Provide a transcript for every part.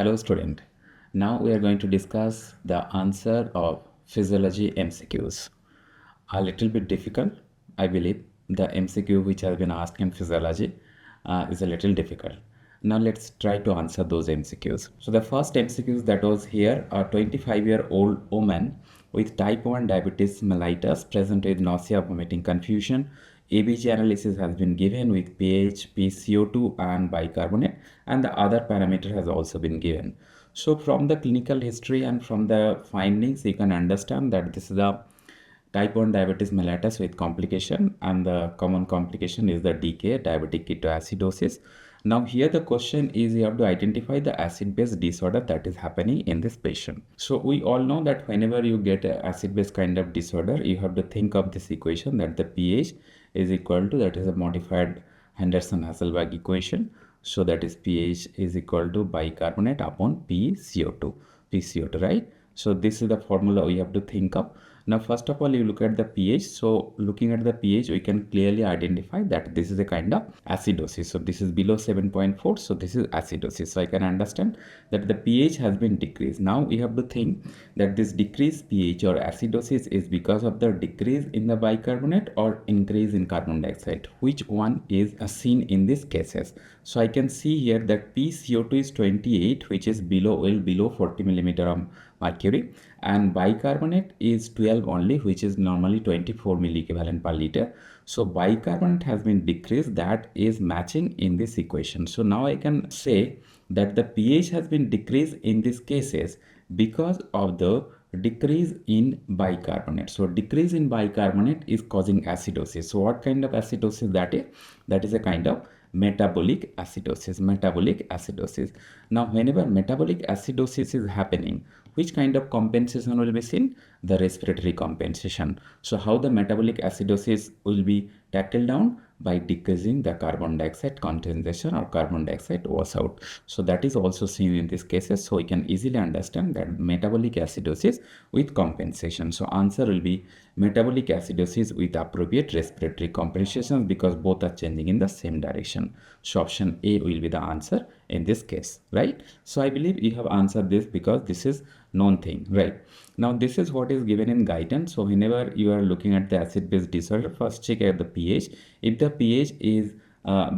Hello student. Now we are going to discuss the answer of physiology MCQs. A little bit difficult, I believe. The MCQ which has been asked in physiology is a little difficult. Now let's try to answer those MCQs. So the first MCQs that was here, a 25-year-old woman with type 1 diabetes mellitus present with nausea, vomiting, confusion. ABG analysis has been given with pH, PCO2 and bicarbonate, and the other parameter has also been given. So from the clinical history and from the findings, you can understand that this is the type 1 diabetes mellitus with complication, and the common complication is the DK, diabetic ketoacidosis. Now here the question is you have to identify the acid-base disorder that is happening in this patient. So we all know that whenever you get an acid-base kind of disorder, you have to think of this equation that the pH is equal to, that is a modified Henderson-Hasselbalch equation. So that is pH is equal to bicarbonate upon PCO2, right? So this is the formula we have to think of. Now first of all, you look at the pH. So looking at the pH, we can clearly identify that this is a kind of acidosis. So this is below 7.4, so this is acidosis. So I can understand that the pH has been decreased. Now we have to think that this decreased pH or acidosis is because of the decrease in the bicarbonate or increase in carbon dioxide. Which one is seen in these cases? So I can see here that PCO2 is 28, which is below 40 millimeter of mercury, and bicarbonate is 12 only, which is normally 24 milliequivalent per liter. So bicarbonate has been decreased, that is matching in this equation. So now I can say that the pH has been decreased in these cases because of the decrease in bicarbonate. So decrease in bicarbonate is causing acidosis. So what kind of acidosis that is? That is a kind of metabolic acidosis. Now whenever metabolic acidosis is happening, which kind of compensation will be seen? The respiratory compensation. So how the metabolic acidosis will be tackled down? By decreasing the carbon dioxide concentration or carbon dioxide washout. So that is also seen in these cases. So we can easily understand that metabolic acidosis with compensation. So answer will be metabolic acidosis with appropriate respiratory compensations, because both are changing in the same direction. So option A will be the answer in this case, right? So I believe you have answered this because this is known thing, right? Now this is what is given in guidance. So whenever you are looking at the acid-base disorder, first check at the pH. If the pH is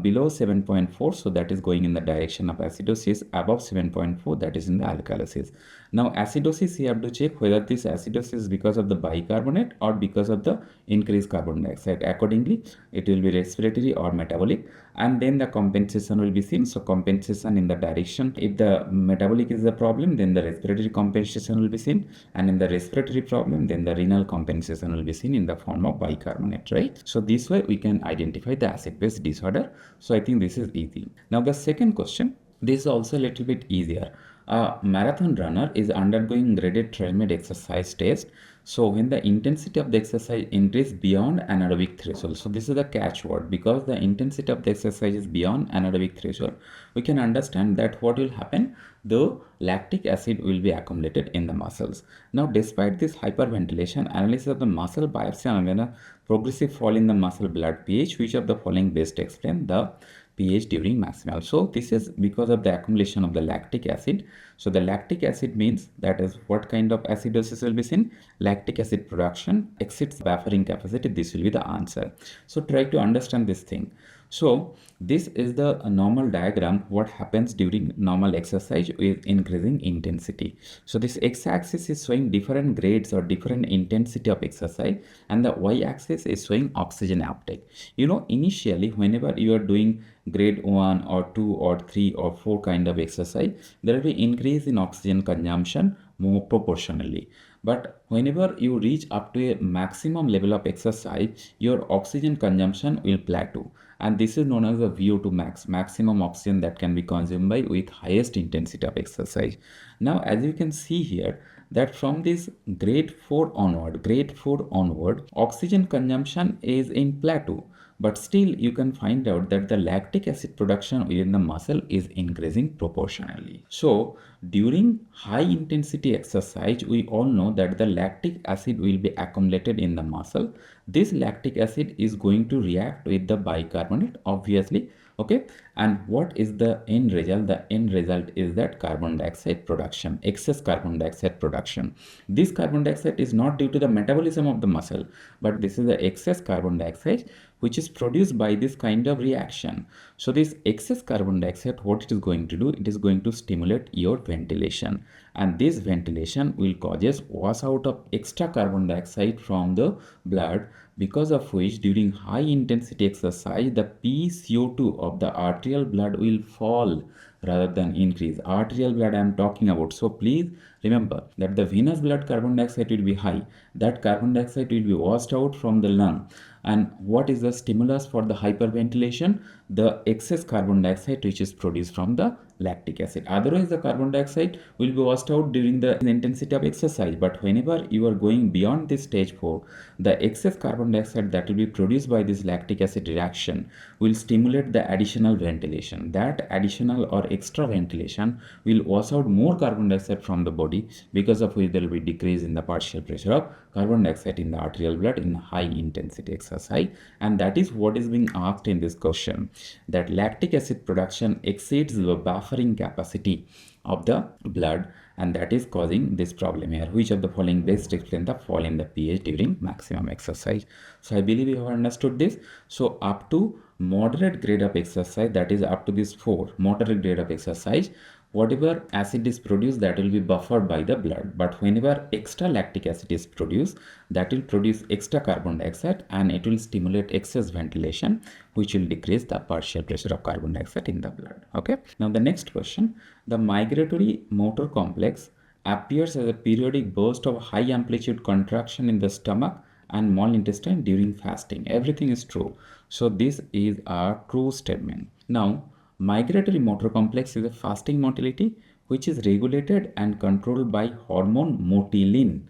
below 7.4, so that is going in the direction of acidosis. Above 7.4, that is in the alkalosis. Now acidosis, you have to check whether this acidosis is because of the bicarbonate or because of the increased carbon dioxide. Accordingly, it will be respiratory or metabolic, and then the compensation will be seen. So compensation in the direction, if the metabolic is the problem, then the respiratory compensation will be seen, and in the respiratory problem, then the renal compensation will be seen in the form of bicarbonate, right? So this way we can identify the acid-base disorder. So I think this is easy. Now the second question, this is also a little bit easier. A marathon runner is undergoing graded trailmade exercise test. So when the intensity of the exercise increases beyond anaerobic threshold, so this is the catchword, because the intensity of the exercise is beyond anaerobic threshold, we can understand that what will happen, the lactic acid will be accumulated in the muscles. Now despite this hyperventilation, analysis of the muscle biopsy and a progressive fall in the muscle blood pH, which of the following best explain the pH during maximal? So this is because of the accumulation of the lactic acid. So the lactic acid means that is what kind of acidosis will be seen? Lactic acid production exceeds buffering capacity. This will be the answer. So try to understand this thing. So this is the normal diagram, what happens during normal exercise with increasing intensity. So this x-axis is showing different grades or different intensity of exercise, and the y-axis is showing oxygen uptake. You know, initially whenever you are doing grade 1 or 2 or 3 or 4 kind of exercise, there will be increase in oxygen consumption more proportionally. But whenever you reach up to a maximum level of exercise, your oxygen consumption will plateau, and this is known as a VO2 max, maximum oxygen that can be consumed by with highest intensity of exercise. Now as you can see here, that from this grade 4 onward, oxygen consumption is in plateau. But still you can find out that the lactic acid production within the muscle is increasing proportionally. So during high intensity exercise, we all know that the lactic acid will be accumulated in the muscle. This lactic acid is going to react with the bicarbonate. Obviously Okay, and what is the end result? The end result is that carbon dioxide production, excess carbon dioxide production. This carbon dioxide is not due to the metabolism of the muscle, but this is the excess carbon dioxide which is produced by this kind of reaction. So this excess carbon dioxide, what it is going to do, it is going to stimulate your ventilation, and this ventilation will causes wash out of extra carbon dioxide from the blood, because of which during high intensity exercise the PCO2 of the arterial blood will fall rather than increase. Arterial blood I am talking about. So please remember that the venous blood carbon dioxide will be high. That carbon dioxide will be washed out from the lung. And what is the stimulus for the hyperventilation? The excess carbon dioxide which is produced from the lactic acid. Otherwise the carbon dioxide will be washed out during the intensity of exercise, but whenever you are going beyond this stage 4, the excess carbon dioxide that will be produced by this lactic acid reaction will stimulate the additional ventilation. That additional or extra ventilation will wash out more carbon dioxide from the body, because of which there will be decrease in the partial pressure of carbon dioxide in the arterial blood in high intensity exercise. And that is what is being asked in this question, that lactic acid production exceeds the buffering capacity of the blood, and that is causing this problem here. Which of the following best explain the fall in the pH during maximum exercise? So I believe you have understood this. So up to moderate grade of exercise, that is up to this 4 moderate grade of exercise, whatever acid is produced, that will be buffered by the blood. But whenever extra lactic acid is produced, that will produce extra carbon dioxide, and it will stimulate excess ventilation, which will decrease the partial pressure of carbon dioxide in the blood. Okay. Now the next question, the migratory motor complex appears as a periodic burst of high amplitude contraction in the stomach and small intestine during fasting. Everything is true. So this is a true statement. Now migratory motor complex is a fasting motility which is regulated and controlled by hormone motilin,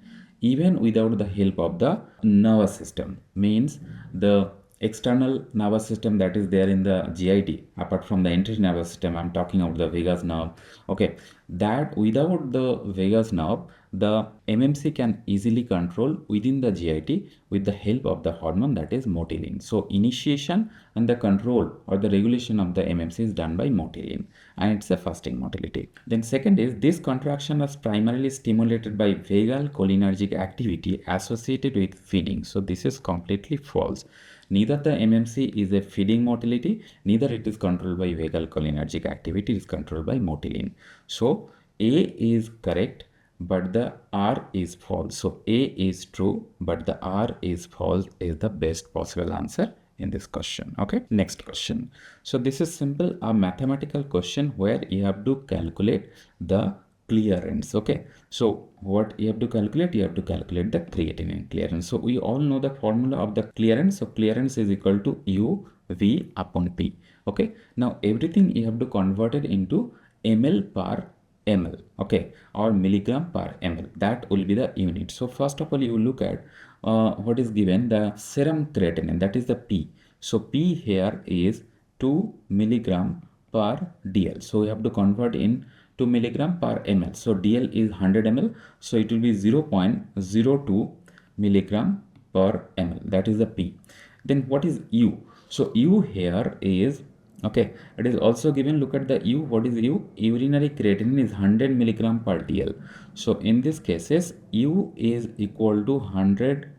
even without the help of the nervous system. Means the external nervous system that is there in the GIT, apart from the entry nervous system, I'm talking about the vagus nerve. Okay, that without the vagus nerve, the MMC can easily control within the GIT with the help of the hormone that is motilin. So initiation and the control or the regulation of the MMC is done by motilin, and it's a fasting motility. Then second is, this contraction was primarily stimulated by vagal cholinergic activity associated with feeding. So this is completely false. Neither the MMC is a feeding motility, neither it is controlled by vagal cholinergic activity, it is controlled by motilin. So A is correct, but the R is false. So A is true, but the R is false is the best possible answer in this question. Okay, next question. So this is simple, a mathematical question where you have to calculate the clearance. Okay, so what you have to calculate? You have to calculate the creatinine clearance. So we all know the formula of the clearance. So clearance is equal to U V upon P. Okay, now everything you have to convert it into ml per ml, okay, or milligram per ml. That will be the unit. So first of all, you look at what is given, the serum creatinine, that is the P. So P here is 2 milligram per dl. So we have to convert in 2 milligram per ml. So dl is 100 ml. So it will be 0.02 milligram per ml. That is the P. Then what is U? So U here is, okay, it is also given. Look at the U. What is U? Urinary creatinine is 100 milligram per dl. So in this cases, U is equal to 100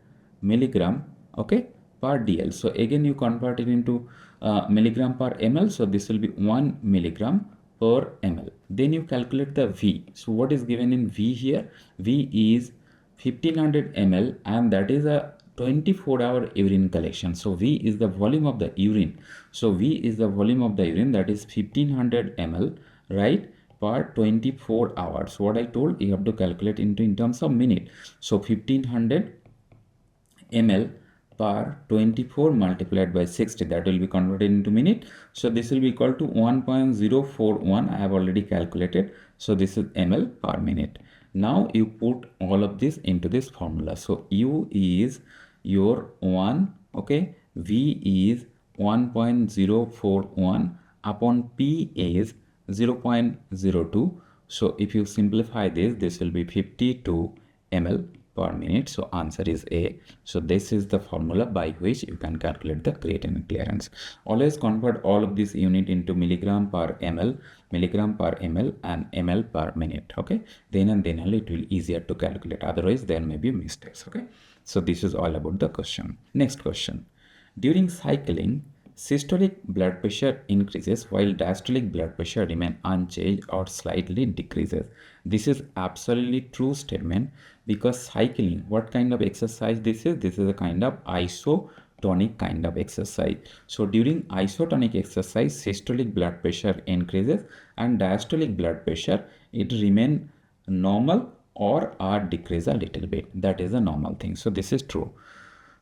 milligram, okay, per dl. So again you convert it into milligram per ml. So this will be 1 milligram per ml. Then you calculate the V. So what is given in V here? V is 1500 ml, and that is a 24-hour urine collection. So V is the volume of the urine. So V is the volume of the urine, that is 1500 ml, right, per 24 hours. What I told, you have to calculate in terms of minute. So 1500 ml per 24 multiplied by 60, that will be converted into minute. So this will be equal to 1.041. I have already calculated. So this is ml per minute. Now you put all of this into this formula. So U is your 1, okay, V is 1.041 upon P is 0.02. So if you simplify this, this will be 52 ml per minute. So answer is A. So this is the formula by which you can calculate the creatinine clearance. Always convert all of this unit into milligram per ml, and ml per minute. Okay, then and then only it will easier to calculate. Otherwise there may be mistakes. Okay, so this is all about the question. Next question. During cycling, systolic blood pressure increases while diastolic blood pressure remains unchanged or slightly decreases. This is absolutely true statement, because cycling, what kind of exercise this is? This is a kind of isotonic kind of exercise. So during isotonic exercise, systolic blood pressure increases and diastolic blood pressure, it remain normal or decrease a little bit. That is a normal thing. So this is true.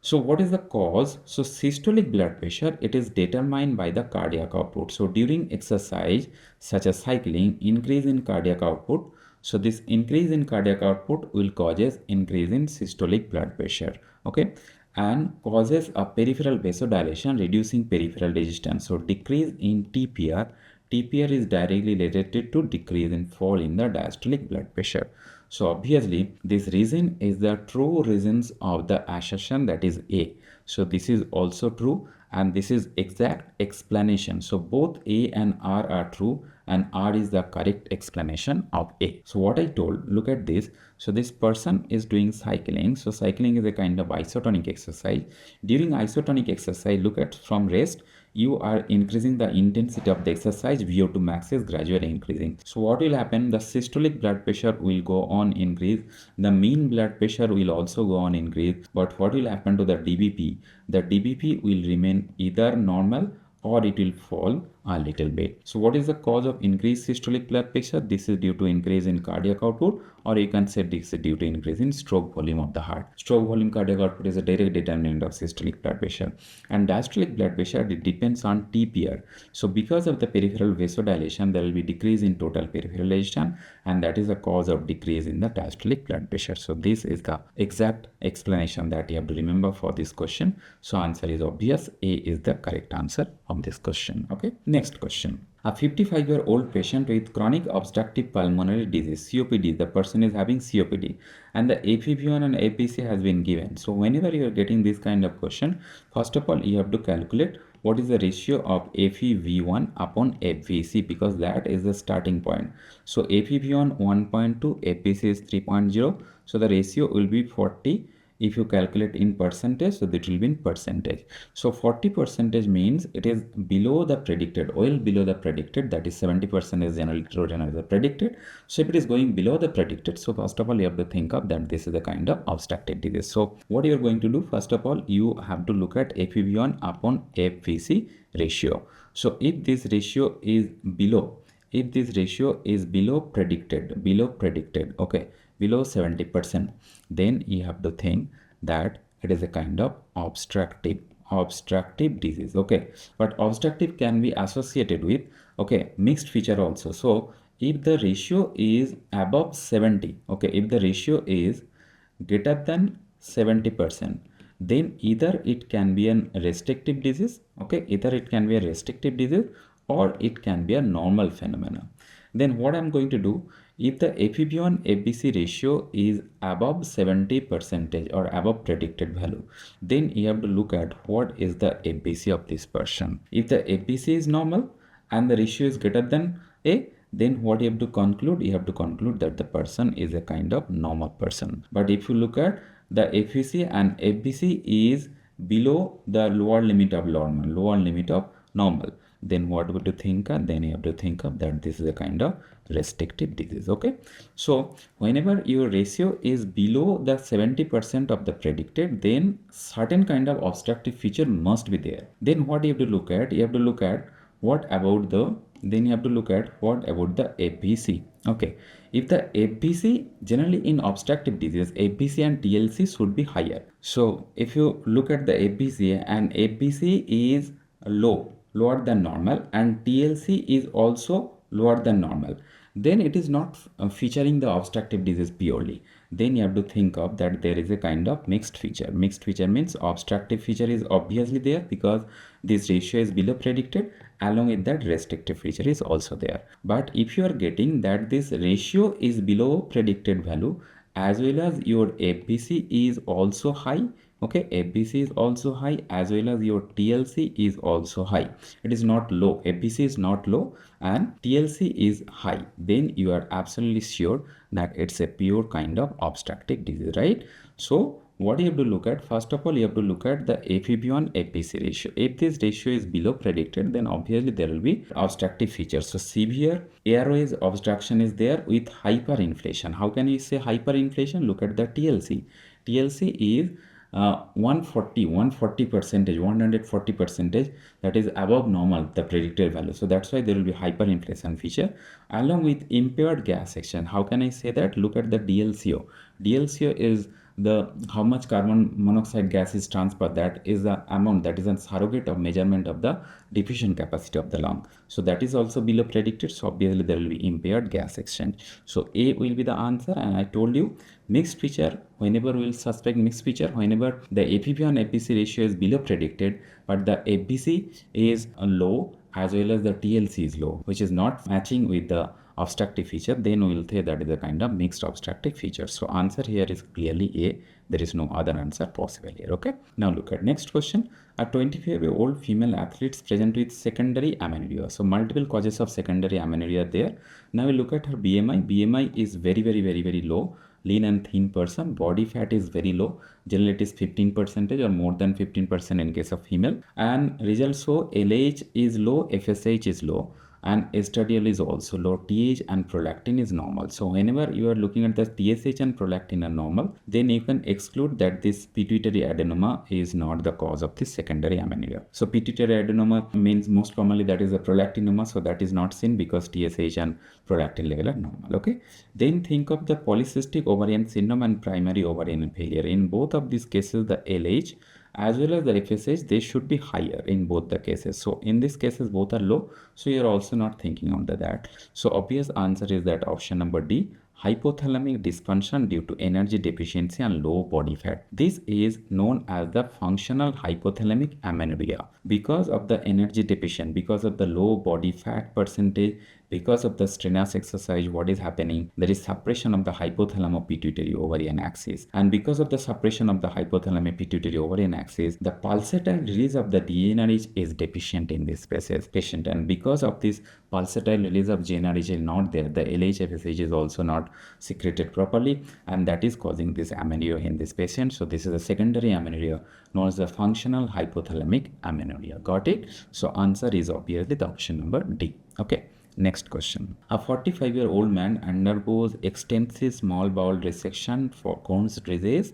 So what is the cause? So systolic blood pressure, it is determined by the cardiac output. So during exercise such as cycling, increase in cardiac output. So this increase in cardiac output will causes increase in systolic blood pressure. Okay, and causes a peripheral vasodilation, reducing peripheral resistance. So decrease in TPR. TPR is directly related to decrease in fall in the diastolic blood pressure. So obviously this reason is the true reasons of the assertion, that is A. So this is also true and this is exact explanation. So both A and R are true and R is the correct explanation of A. So what I told, look at this. So this person is doing cycling. So cycling is a kind of isotonic exercise. During isotonic exercise, look at from rest, you are increasing the intensity of the exercise. VO2 max is gradually increasing. So what will happen? The systolic blood pressure will go on increase. The mean blood pressure will also go on increase. But what will happen to the DBP? The DBP will remain either normal or it will fall a little bit. So what is the cause of increased systolic blood pressure? This is due to increase in cardiac output, or you can say this is due to increase in stroke volume of the heart. Stroke volume, cardiac output is a direct determinant of systolic blood pressure. And diastolic blood pressure, it depends on TPR. So because of the peripheral vasodilation, there will be decrease in total peripheral resistance, and that is the cause of decrease in the diastolic blood pressure. So this is the exact explanation that you have to remember for this question. So answer is obvious. A is the correct answer of this question. Okay. Next question. A 55-year-old patient with chronic obstructive pulmonary disease, COPD, the person is having COPD, and the FEV1 and FVC has been given. So whenever you are getting this kind of question, first of all, you have to calculate what is the ratio of FEV1 upon FVC, because that is the starting point. So FEV1 1.2, FVC is 3.0. So the ratio will be 40. If you calculate in percentage, so that will be in percentage. So 40% means it is below the predicted, well below the predicted, that is 70% is generally written as the predicted. So if it is going below the predicted, so first of all you have to think of that this is a kind of obstructive disease. So what you are going to do, first of all you have to look at FEV1 upon FVC ratio. So if this ratio is below, predicted, okay, below 70%, then you have to think that it is a kind of obstructive disease. Okay, but obstructive can be associated with, okay, mixed feature also. So if the ratio is above 70, okay, if the ratio is greater than 70%, then either it can be a restrictive disease, okay, either it can be a restrictive disease or it can be a normal phenomena. Then what I'm going to do, if the FEV1 FVC ratio is above 70% or above predicted value, then you have to look at what is the FVC of this person. If the FVC is normal and the ratio is greater than A, then what you have to conclude? You have to conclude that the person is a kind of normal person. But if you look at the FVC and FVC is below the lower limit of normal, then what would you think of? Then you have to think of that this is a kind of restrictive disease. Okay, so whenever your ratio is below the 70% of the predicted, then certain kind of obstructive feature must be there. Then what you have to look at? You have to look at what about the FVC. Okay, if the FVC, generally in obstructive disease, FVC and TLC should be higher. So if you look at the FVC and FVC is lower than normal, and TLC is also lower than normal, then it is not featuring the obstructive disease purely. Then you have to think of that there is a kind of mixed feature. Mixed feature means obstructive feature is obviously there because this ratio is below predicted, along with that restrictive feature is also there. But if you are getting that this ratio is below predicted value as well as your FBC is also high. Okay, FBC is also high, as well as your TLC is also high. It is not low. FBC is not low and TLC is high. Then you are absolutely sure that it's a pure kind of obstructive disease, right? So what you have to look at, first of all, you have to look at the FEV1 FBC ratio. If this ratio is below predicted, then obviously there will be obstructive features. So severe airways obstruction is there with hyperinflation. How can we say hyperinflation? Look at the TLC. TLC is 140 percentage, 140 percentage, that is above normal, the predicted value. So that's why there will be hyperinflation feature along with impaired gas section. How can I say that? Look at the DLCO. DLCO is the how much carbon monoxide gas is transferred. That is the amount, that is a surrogate of measurement of the diffusion capacity of the lung. So that is also below predicted. So obviously there will be impaired gas exchange. So A will be the answer. And I told you mixed feature, whenever we will suspect mixed feature, whenever the FEV1 FBC ratio is below predicted but the FBC is low as well as the TLC is low, which is not matching with the obstructive feature, then we will say that is a kind of mixed obstructive feature. So answer here is clearly A. There is no other answer possible here. Okay. Now look at next question. A 25-year-old female athlete present with secondary amenorrhea. So multiple causes of secondary amenorrhea there. Now we look at her BMI. BMI is very low. Lean and thin person. Body fat is very low. Generally it is 15% or more than 15% in case of female. And results show LH is low, FSH is low, and estradiol is also low. TH and prolactin is normal. So whenever you are looking at the TSH and prolactin are normal, then you can exclude that this pituitary adenoma is not the cause of this secondary amenorrhea. So pituitary adenoma means most commonly that is a prolactinoma, so that is not seen because TSH and prolactin level are normal. Okay. Then think of the polycystic ovarian syndrome and primary ovarian failure. In both of these cases, the LH as well as the FSH, they should be higher in both the cases. So in these cases both are low, so you're also not thinking under that. So obvious answer is that option number D, hypothalamic dysfunction due to energy deficiency and low body fat. This is known as the functional hypothalamic amenorrhea because of the energy deficient, because of the low body fat percentage, because of the strenuous exercise. What is happening? There is suppression of the hypothalamic pituitary ovarian axis, and because of the suppression of the hypothalamic pituitary ovarian axis, the pulsatile release of the GnRH is deficient in this patient, and because of this pulsatile release of GnRH is not there, the LH-FSH is also not secreted properly, and that is causing this amenorrhea in this patient. So this is a secondary amenorrhea known as the functional hypothalamic amenorrhea. Got it? So answer is obviously the option number D. Okay. Next question. A 45-year-old man undergoes extensive small bowel resection for Crohn's disease.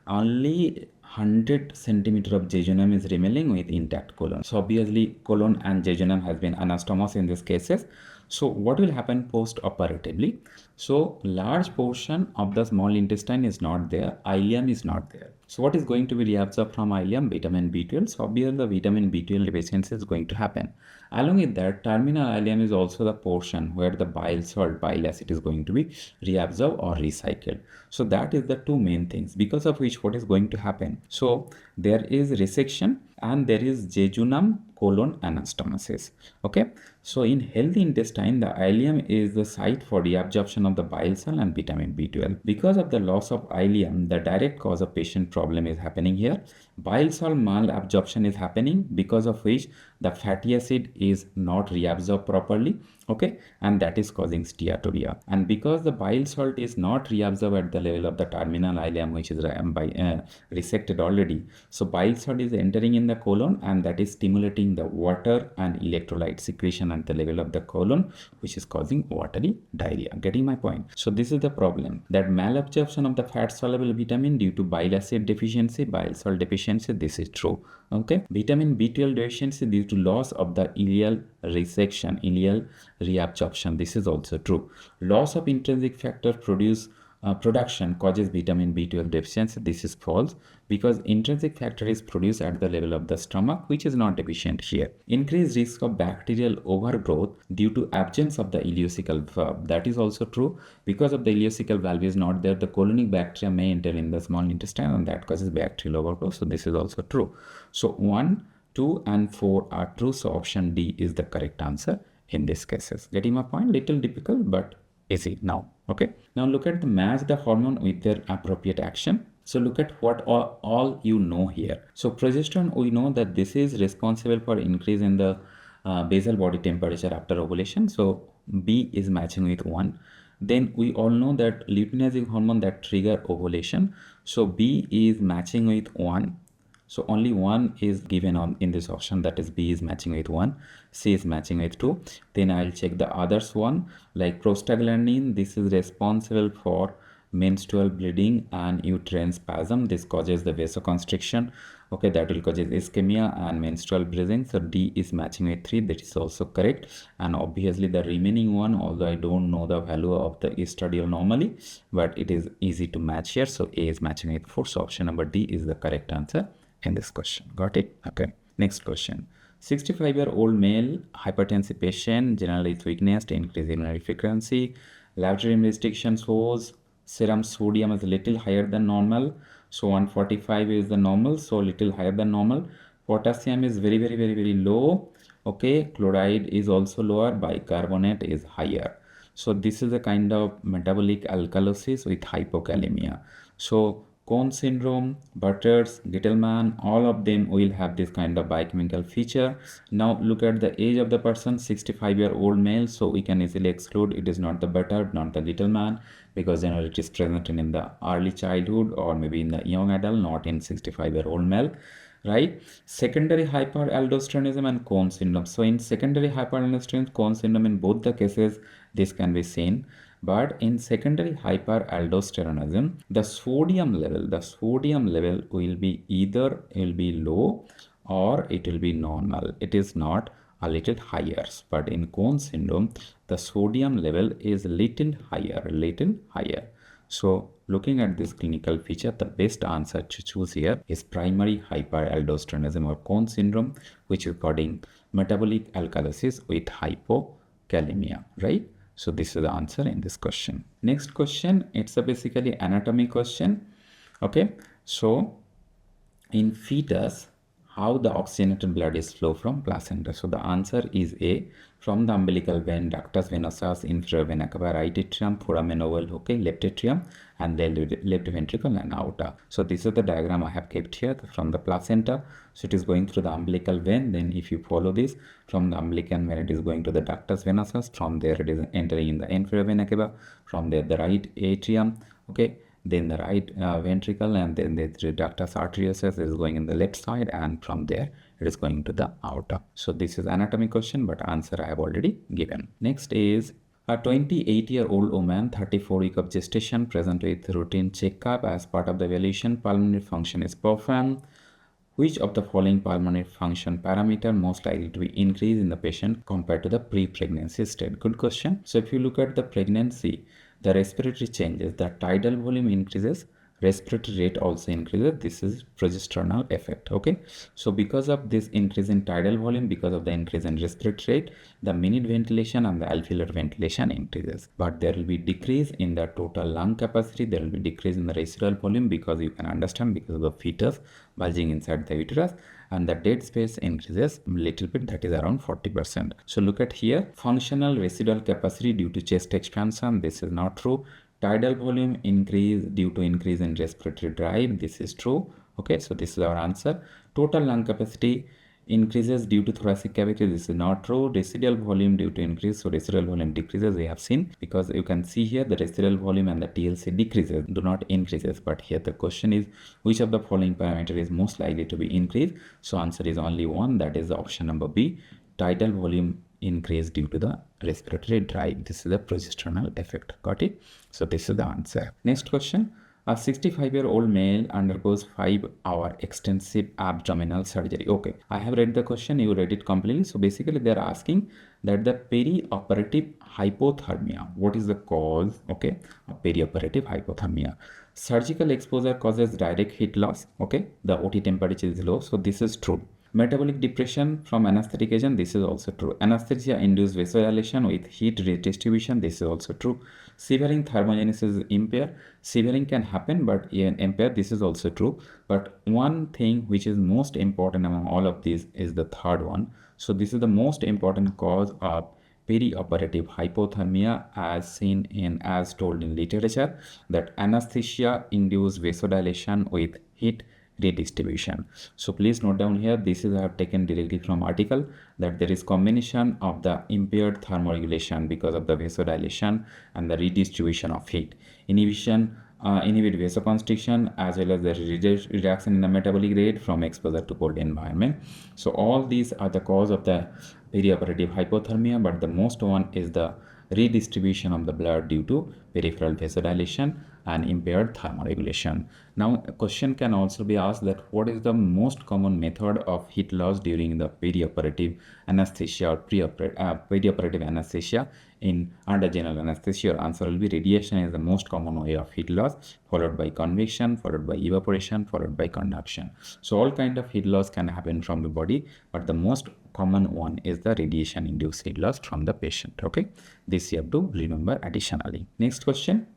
Only 100 centimeter of jejunum is remaining with intact colon. So obviously colon and jejunum has been anastomosed in these cases. So what will happen post-operatively? So large portion of the small intestine is not there, ileum is not there. So what is going to be reabsorbed from ileum? Vitamin B12. So obviously the vitamin B12 deficiency is going to happen. Along with that, terminal ileum is also the portion where the bile salt, bile acid is going to be reabsorbed or recycled. So that is the two main things, because of which what is going to happen. So there is resection and there is jejunum colon anastomosis. Okay. So in healthy intestine, the ileum is the site for reabsorption of the bile salt and vitamin B12. Because of the loss of ileum, the direct cause of patient problem is happening here. Bile salt malabsorption is happening, because of which the fatty acid is not reabsorbed properly. Okay, and that is causing steatorrhea. And because the bile salt is not reabsorbed at the level of the terminal ileum, which is resected already, so bile salt is entering in the colon, and that is stimulating the water and electrolyte secretion at the level of the colon, which is causing watery diarrhea. Getting my point? So this is the problem, that malabsorption of the fat soluble vitamin due to bile acid deficiency, bile salt deficiency. This is true. Okay, vitamin B12 deficiency due to loss of the ileal resection, ileal reabsorption. This is also true. Loss of intrinsic factor production causes vitamin B12 deficiency. This is false, because intrinsic factor is produced at the level of the stomach, which is not deficient here. Increased risk of bacterial overgrowth due to absence of the ileocecal valve. That is also true. Because of the ileocecal valve is not there, the colonic bacteria may enter in the small intestine, and that causes bacterial overgrowth. So this is also true. So 1, 2 and 4 are true. So option D is the correct answer in these cases. Getting my point? Little difficult, but easy now. Okay, now look at the match the hormone with their appropriate action. So look at what all you know here. So progesterone, we know that this is responsible for increase in the basal body temperature after ovulation. So B is matching with 1. Then we all know that luteinizing hormone that trigger ovulation. So B is matching with 1. So only one is given on in this option, that is B is matching with 1, C is matching with 2. Then I'll check the others one, like prostaglandin. This is responsible for menstrual bleeding and uterine spasm. This causes the vasoconstriction. Okay, that will cause ischemia and menstrual bleeding. So D is matching with 3. That is also correct. And obviously the remaining one, although I don't know the value of the estradiol normally, but it is easy to match here. So A is matching with 4. So option number D is the correct answer in this question. Got it? Okay. Next question. 65-year-old male hypertensive patient, generally with weakness to increase urinary frequency. Laboratory investigation shows serum sodium is a little higher than normal. So 145 is the normal, so little higher than normal. Potassium is very low. Okay. Chloride is also lower. Bicarbonate is higher. So this is a kind of metabolic alkalosis with hypokalemia. So Cone syndrome, Butters, Gittelman, all of them will have this kind of biochemical feature. Now look at the age of the person, 65-year-old male. So we can easily exclude it is not the Butters, not the Gittelman, because generally it is present in the early childhood or maybe in the young adult, not in 65-year-old male. Right? Secondary hyperaldosteronism and Cone syndrome. So in secondary hyperaldosteronism, Cone syndrome, in both the cases, this can be seen. But in secondary hyperaldosteronism, the sodium level will be either low or it will be normal. It is not a little higher. But in Cone syndrome, the sodium level is little higher. So looking at this clinical feature, the best answer to choose here is primary hyperaldosteronism or Cone syndrome, which is causing metabolic alkalosis with hypokalemia, right? So this is the answer in this question. Next question, it's a basically anatomy question. Okay, so in fetus, how the oxygenated blood is flow from placenta? So the answer is A, from the umbilical vein, ductus venosus, inferior vena cava, right atrium, foramen ovale, okay, left atrium, and then left ventricle and aorta. So this is the diagram I have kept here from the placenta. So it is going through the umbilical vein. Then if you follow this, from the umbilical vein it is going to the ductus venosus. From there it is entering in the inferior vena cava. From there the right atrium, okay, then the right ventricle, and then the ductus arteriosus is going in the left side, and from there it is going to the aorta. So this is anatomy question, but answer I have already given. Next is a 28-year-old woman, 34 week of gestation, present with routine checkup. As part of the evaluation, pulmonary function is performed. Which of the following pulmonary function parameter most likely to be increased in the patient compared to the pre-pregnancy state? Good question. So if you look at the pregnancy, the respiratory changes, the tidal volume increases, respiratory rate also increases. This is progesteronal effect. Okay, so because of this increase in tidal volume, because of the increase in respiratory rate, the minute ventilation and the alveolar ventilation increases, but there will be decrease in the total lung capacity. There will be decrease in the residual volume, because you can understand, because of the fetus bulging inside the uterus, and the dead space increases a little bit, that is around 40%. So look at here, functional residual capacity due to chest expansion, this is not true. Tidal volume increase due to increase in respiratory drive, this is true. Okay, so this is our answer. Total lung capacity increases due to thoracic cavity, this is not true. Residual volume due to increase, so residual volume decreases, we have seen, because you can see here the residual volume and the TLC decreases, do not increases. But here the question is, which of the following parameter is most likely to be increased? So answer is only one, that is the option number B, tidal volume increase due to the respiratory drive. This is the progesteronal effect. Got it? So this is the answer. Next question. A 65-year-old male undergoes 5-hour extensive abdominal surgery. Okay, I have read the question, you read it completely. So basically they are asking that the perioperative hypothermia, what is the cause, okay, of perioperative hypothermia? Surgical exposure causes direct heat loss, okay, the OT temperature is low, so this is true. Metabolic depression from anesthetic agent, this is also true. Anesthesia induced vasodilation with heat redistribution, this is also true. Severing thermogenesis is impaired. Severing can happen, but impaired, this is also true. But one thing which is most important among all of these is the third one. So this is the most important cause of perioperative hypothermia as told in literature, that anesthesia induced vasodilation with heat redistribution. So please note down here, this is I have taken directly from article, that there is combination of the impaired thermoregulation because of the vasodilation and the redistribution of heat. Inhibit vasoconstriction as well as the reduction in the metabolic rate from exposure to cold environment. So all these are the cause of the perioperative hypothermia, but the most one is the redistribution of the blood due to peripheral vasodilation and impaired thermoregulation. Now a question can also be asked that what is the most common method of heat loss during the perioperative anesthesia or perioperative anesthesia? In under general anesthesia, your answer will be radiation is the most common way of heat loss, followed by convection, followed by evaporation, followed by conduction. So all kind of heat loss can happen from the body, but the most common one is the radiation induced heat loss from the patient. Okay, this you have to remember additionally. Next question.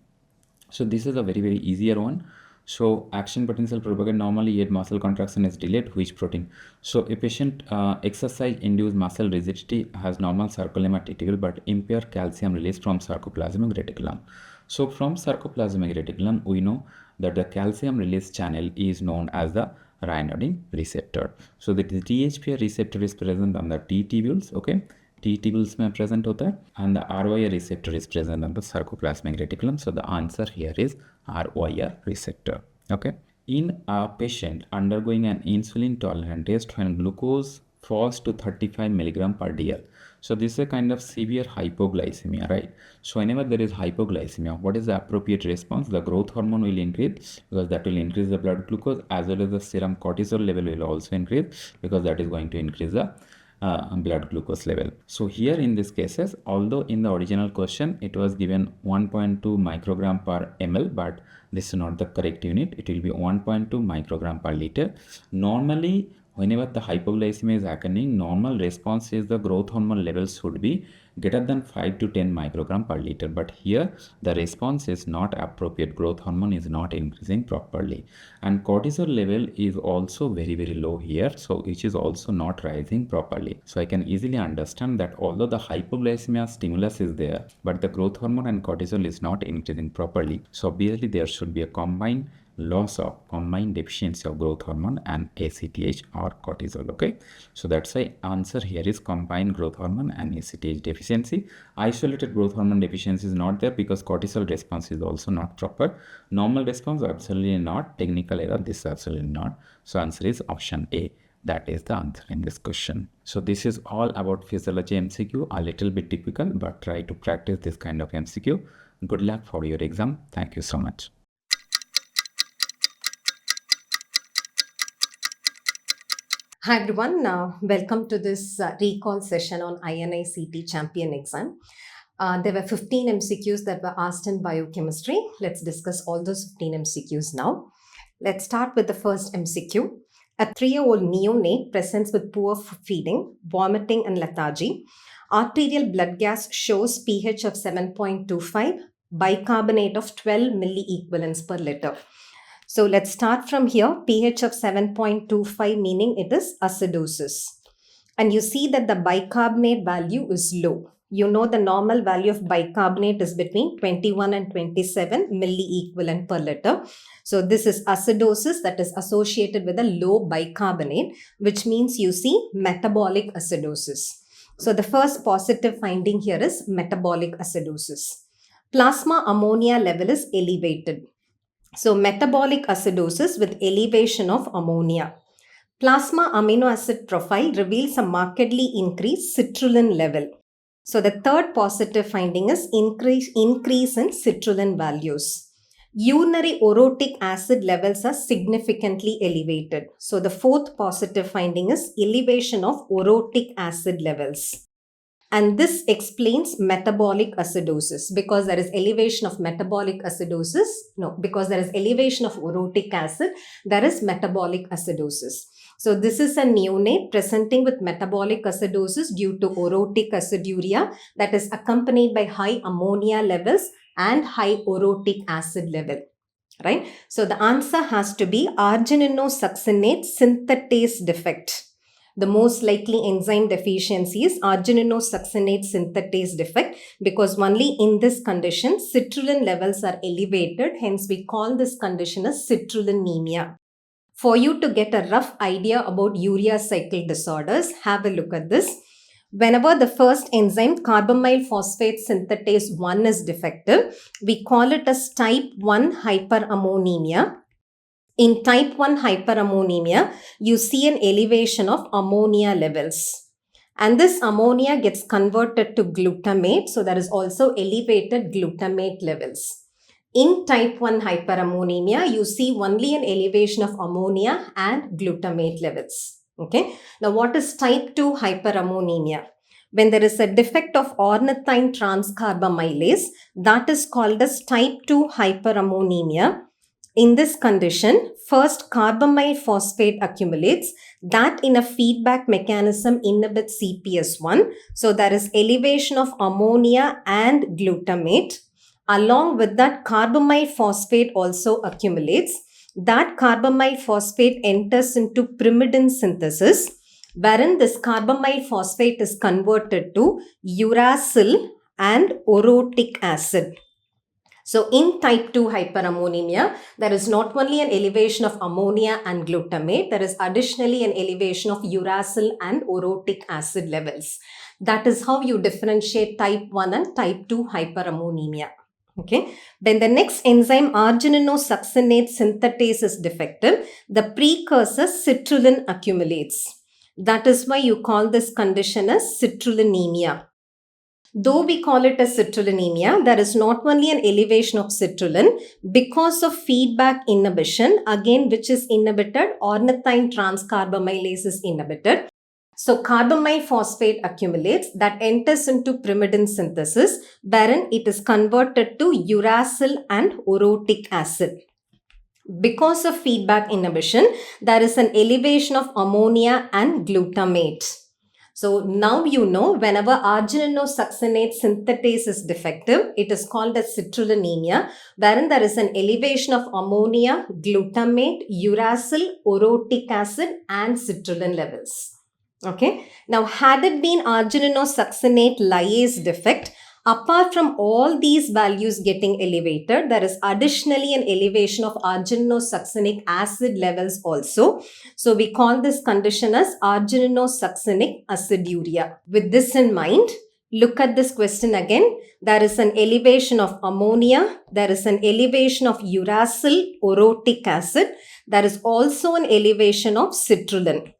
So this is a very easier one. So action potential propagate normally, yet muscle contraction is delayed. Which protein? So a patient exercise induced muscle rigidity has normal sarcolemma reticle but impaired calcium release from sarcoplasmic reticulum. So from sarcoplasmic reticulum we know that the calcium release channel is known as the ryanodine receptor. So the THPA receptor is present on the T tubules. Okay, T tubules में present होता है, and the RYR receptor is present on the sarcoplasmic reticulum. So the answer here is RYR receptor. Okay. In a patient undergoing an insulin tolerant test when glucose falls to 35 milligram per dl. So this is a kind of severe hypoglycemia, right? So whenever there is hypoglycemia, what is the appropriate response? The growth hormone will increase because that will increase the blood glucose, as well as the serum cortisol level will also increase because that is going to increase the blood glucose level. So here in these cases, although in the original question it was given 1.2 microgram per ml, but this is not the correct unit. It will be 1.2 microgram per liter. Normally, whenever the hypoglycemia is happening, normal response is the growth hormone levels should be greater than 5 to 10 microgram per liter. But here the response is not appropriate. Growth hormone is not increasing properly. And cortisol level is also very low here. So which is also not rising properly. So I can easily understand that although the hypoglycemia stimulus is there, but the growth hormone and cortisol is not increasing properly. So obviously there should be a combined deficiency of growth hormone and ACTH or cortisol. Okay, so that's why answer here is combined growth hormone and ACTH deficiency. Isolated growth hormone deficiency is not there because cortisol response is also not proper. Normal response absolutely not. Technical error, this is absolutely not. So answer is option A. That is the answer in this question. So this is all about physiology MCQ, a little bit difficult, but try to practice this kind of MCQ. Good luck for your exam. Thank you so much. Hi everyone, welcome to this recall session on INI-CET champion exam. There were 15 MCQs that were asked in biochemistry. Let's discuss all those 15 MCQs now. Let's start with the first MCQ. A 3-year-old neonate presents with poor feeding, vomiting and lethargy. Arterial blood gas shows pH of 7.25, bicarbonate of 12 milliequivalents per liter. So let's start from here. pH of 7.25 meaning it is acidosis. And you see that the bicarbonate value is low. You know the normal value of bicarbonate is between 21 and 27 milliequivalent per liter. So this is acidosis that is associated with a low bicarbonate, which means you see metabolic acidosis. So the first positive finding here is metabolic acidosis. Plasma ammonia level is elevated. So metabolic acidosis with elevation of ammonia. Plasma amino acid profile reveals a markedly increased citrulline level. So the third positive finding is increase in citrulline values. Urinary orotic acid levels are significantly elevated. So the fourth positive finding is elevation of orotic acid levels. And this explains metabolic acidosis because there is elevation of metabolic acidosis. No, because there is elevation of orotic acid, there is metabolic acidosis. So this is a neonate presenting with metabolic acidosis due to orotic aciduria that is accompanied by high ammonia levels and high orotic acid level. Right? So the answer has to be argininosuccinate synthetase defect. The most likely enzyme deficiency is argininosuccinate synthetase defect, because only in this condition citrulline levels are elevated. Hence, we call this condition as citrullinemia. For you to get a rough idea about urea cycle disorders, have a look at this. Whenever the first enzyme carbamyl phosphate synthetase 1 is defective, we call it as type 1 hyperammonemia. In type 1 hyperammonemia, you see an elevation of ammonia levels. And this ammonia gets converted to glutamate, so there is also elevated glutamate levels. In type 1 hyperammonemia, you see only an elevation of ammonia and glutamate levels. Okay. Now, what is type 2 hyperammonemia? When there is a defect of ornithine transcarbamylase, that is called as type 2 hyperammonemia. In this condition, first carbamyl phosphate accumulates, that in a feedback mechanism inhibits CPS1. So there is elevation of ammonia and glutamate. Along with that, carbamyl phosphate also accumulates. That carbamyl phosphate enters into pyrimidine synthesis, wherein this carbamyl phosphate is converted to uracil and orotic acid. So in type 2 hyperammonemia, there is not only an elevation of ammonia and glutamate, there is additionally an elevation of uracil and orotic acid levels. That is how you differentiate type 1 and type 2 hyperammonemia. Okay. When the next enzyme argininosuccinate synthetase is defective, the precursor citrulline accumulates. That is why you call this condition as citrullinemia. Though we call it as citrullinemia, there is not only an elevation of citrulline because of feedback inhibition, again which is inhibited, ornithine transcarbamylase is inhibited. So carbamyl phosphate accumulates, that enters into pyrimidine synthesis, wherein it is converted to uracil and orotic acid. Because of feedback inhibition, there is an elevation of ammonia and glutamate. So now you know, whenever argininosuccinate synthetase is defective, it is called as citrullinemia, wherein there is an elevation of ammonia, glutamate, uracil, orotic acid and citrulline levels. Okay. Now, had it been argininosuccinate lyase defect, apart from all these values getting elevated, there is additionally an elevation of argininosuccinic acid levels also. So we call this condition as argininosuccinic aciduria. With this in mind, look at this question again. There is an elevation of ammonia. There is an elevation of uracil, orotic acid. There is also an elevation of citrulline.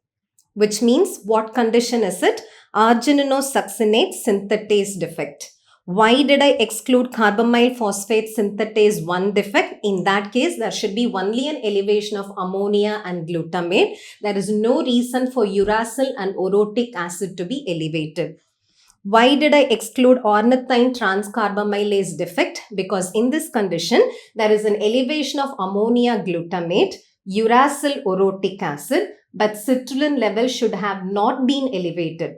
Which means, what condition is it? Argininosuccinate synthetase defect. Why did I exclude carbamyl phosphate synthetase 1 defect? In that case, there should be only an elevation of ammonia and glutamate. There is no reason for uracil and orotic acid to be elevated. Why did I exclude ornithine transcarbamylase defect? Because in this condition, there is an elevation of ammonia glutamate, uracil orotic acid, but citrulline levels should have not been elevated.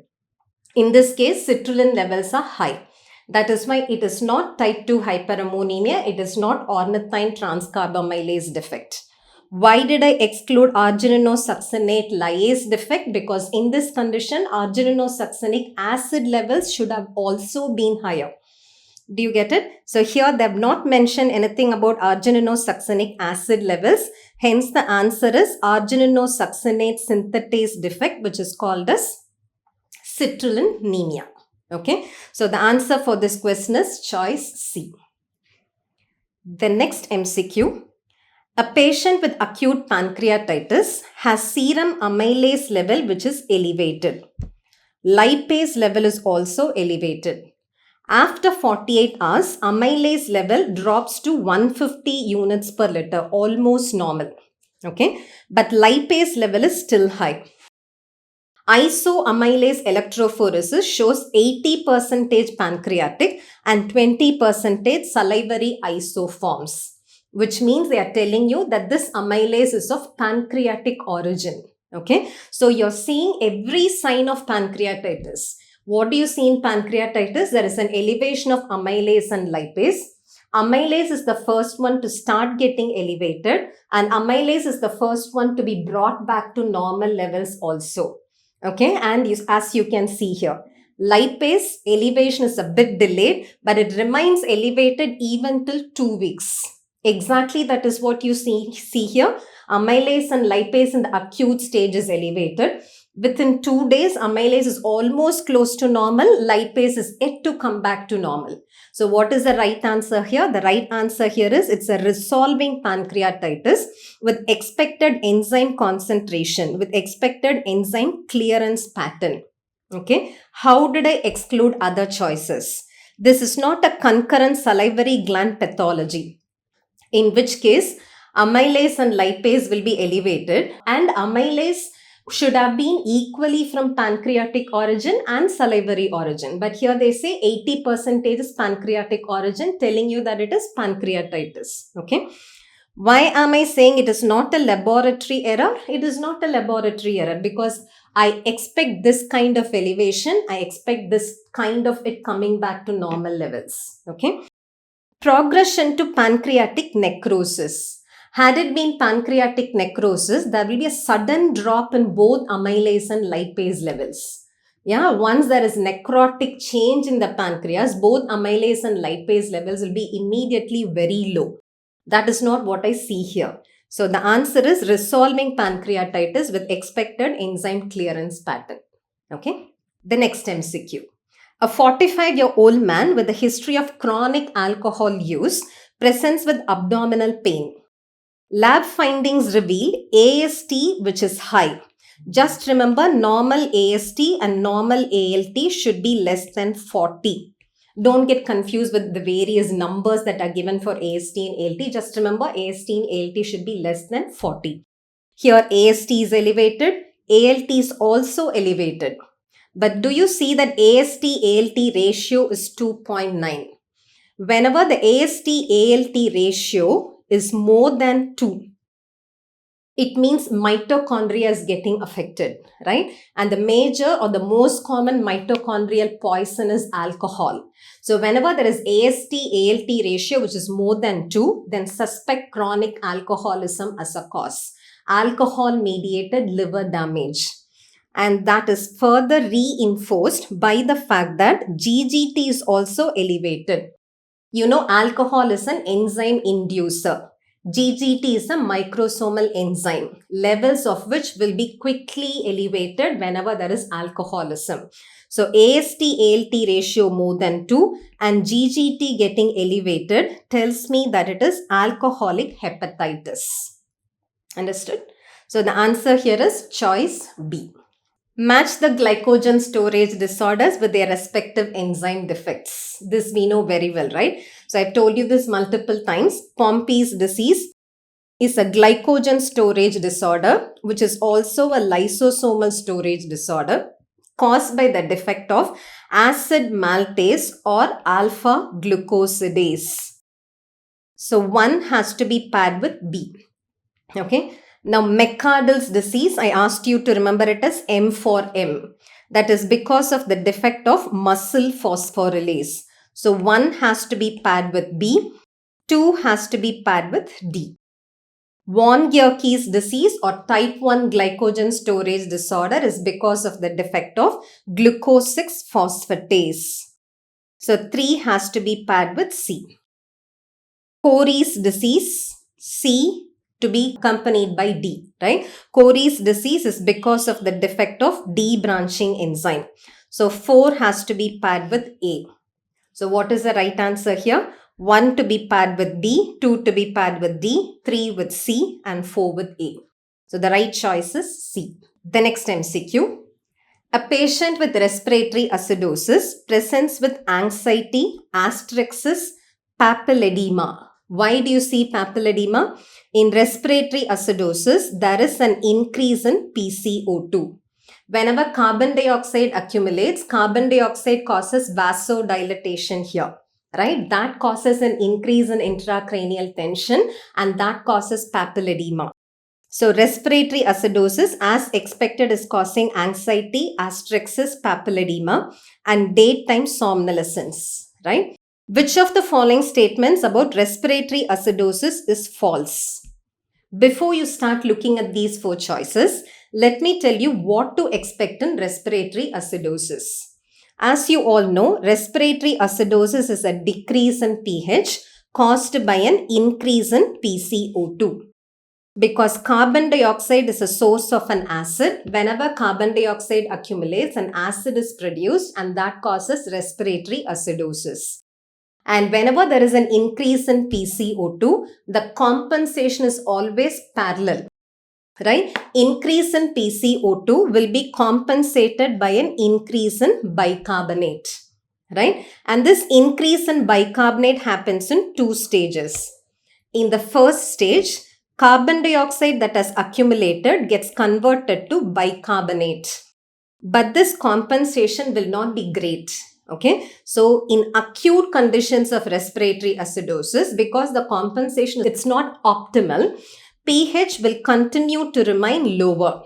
In this case, citrulline levels are high. That is why it is not type 2 hyperammonemia. It is not ornithine transcarbamylase defect. Why did I exclude argininosuccinate lyase defect? Because in this condition, argininosuccinic acid levels should have also been higher. Do you get it? So here they have not mentioned anything about argininosuccinic acid levels. Hence the answer is argininosuccinate synthetase defect, which is called as citrullinemia. Okay. So the answer for this question is choice C. The next MCQ. A patient with acute pancreatitis has serum amylase level which is elevated. Lipase level is also elevated. After 48 hours, amylase level drops to 150 units per liter, almost normal. Okay, but lipase level is still high. Isoamylase electrophoresis shows 80% pancreatic and 20% salivary isoforms, which means they are telling you that this amylase is of pancreatic origin. Okay, so you're seeing every sign of pancreatitis. What do you see in pancreatitis? There is an elevation of amylase and lipase. Amylase is the first one to start getting elevated, and amylase is the first one to be brought back to normal levels also. Okay, and as you can see here, lipase elevation is a bit delayed, but it remains elevated even till 2 weeks. Exactly, that is what you see here. Amylase and lipase in the acute stage is elevated. Within 2 days, amylase is almost close to normal. Lipase is yet to come back to normal. So what is the right answer here? The right answer here is it's a resolving pancreatitis with expected enzyme concentration, with expected enzyme clearance pattern. Okay. How did I exclude other choices? This is not a concurrent salivary gland pathology, in which case amylase and lipase will be elevated, and amylase should have been equally from pancreatic origin and salivary origin. But here they say 80% is pancreatic origin, telling you that it is pancreatitis. Okay. Why am I saying it is not a laboratory error? It is not a laboratory error because I expect this kind of elevation. I expect this kind of it coming back to normal levels. Okay. Progression to pancreatic necrosis. Had it been pancreatic necrosis, there will be a sudden drop in both amylase and lipase levels. Yeah, once there is necrotic change in the pancreas, both amylase and lipase levels will be immediately very low. That is not what I see here. So the answer is resolving pancreatitis with expected enzyme clearance pattern. Okay. The next MCQ. A 45-year-old man with a history of chronic alcohol use presents with abdominal pain. Lab findings reveal AST, which is high. Just remember, normal AST and normal ALT should be less than 40. Don't get confused with the various numbers that are given for AST and ALT. Just remember, AST and ALT should be less than 40. Here, AST is elevated, ALT is also elevated. But do you see that AST ALT ratio is 2.9? Whenever the AST ALT ratio is more than 2, it means mitochondria is getting affected, right? And the major or the most common mitochondrial poison is alcohol. So whenever there is AST ALT ratio which is more than 2, then suspect chronic alcoholism as a cause. Alcohol mediated liver damage. And that is further reinforced by the fact that GGT is also elevated. You know, alcohol is an enzyme inducer. GGT is a microsomal enzyme, levels of which will be quickly elevated whenever there is alcoholism. So AST ALT ratio more than 2 and GGT getting elevated tells me that it is alcoholic hepatitis. Understood? So the answer here is choice B. Match the glycogen storage disorders with their respective enzyme defects. This we know very well, right? So I've told you this multiple times. Pompey's disease is a glycogen storage disorder, which is also a lysosomal storage disorder caused by the defect of acid maltase or alpha glucosidase. So one has to be paired with B. Okay. Now, McArdle's disease, I asked you to remember it as M for M. That is because of the defect of muscle phosphorylase. So, 1 has to be paired with B, 2 has to be paired with D. Von Gierke's disease or type 1 glycogen storage disorder is because of the defect of glucose 6 phosphatase. So, 3 has to be paired with C. Cory's disease, C to be accompanied by D, right? Cory's disease is because of the defect of D branching enzyme. So 4 has to be paired with A. So what is the right answer here? 1 to be paired with B, 2 to be paired with D, 3 with C and 4 with A. So the right choice is C. The next MCQ. A patient with respiratory acidosis presents with anxiety, asterixis, papilledema. Why do you see papilledema? In respiratory acidosis, there is an increase in PCO2. Whenever carbon dioxide accumulates, carbon dioxide causes vasodilatation here, right? That causes an increase in intracranial tension and that causes papilledema. So respiratory acidosis as expected is causing anxiety, asterixis, papilledema and daytime somnolence, right? Which of the following statements about respiratory acidosis is false? Before you start looking at these 4 choices, let me tell you what to expect in respiratory acidosis. As you all know, respiratory acidosis is a decrease in pH caused by an increase in PCO2. Because carbon dioxide is a source of an acid, whenever carbon dioxide accumulates, an acid is produced and that causes respiratory acidosis. And whenever there is an increase in PCO2, the compensation is always parallel, right? Increase in PCO2 will be compensated by an increase in bicarbonate, right? And this increase in bicarbonate happens in two stages. In the first stage, carbon dioxide that has accumulated gets converted to bicarbonate. But this compensation will not be great. Okay, so in acute conditions of respiratory acidosis, because the compensation it's not optimal, pH will continue to remain lower.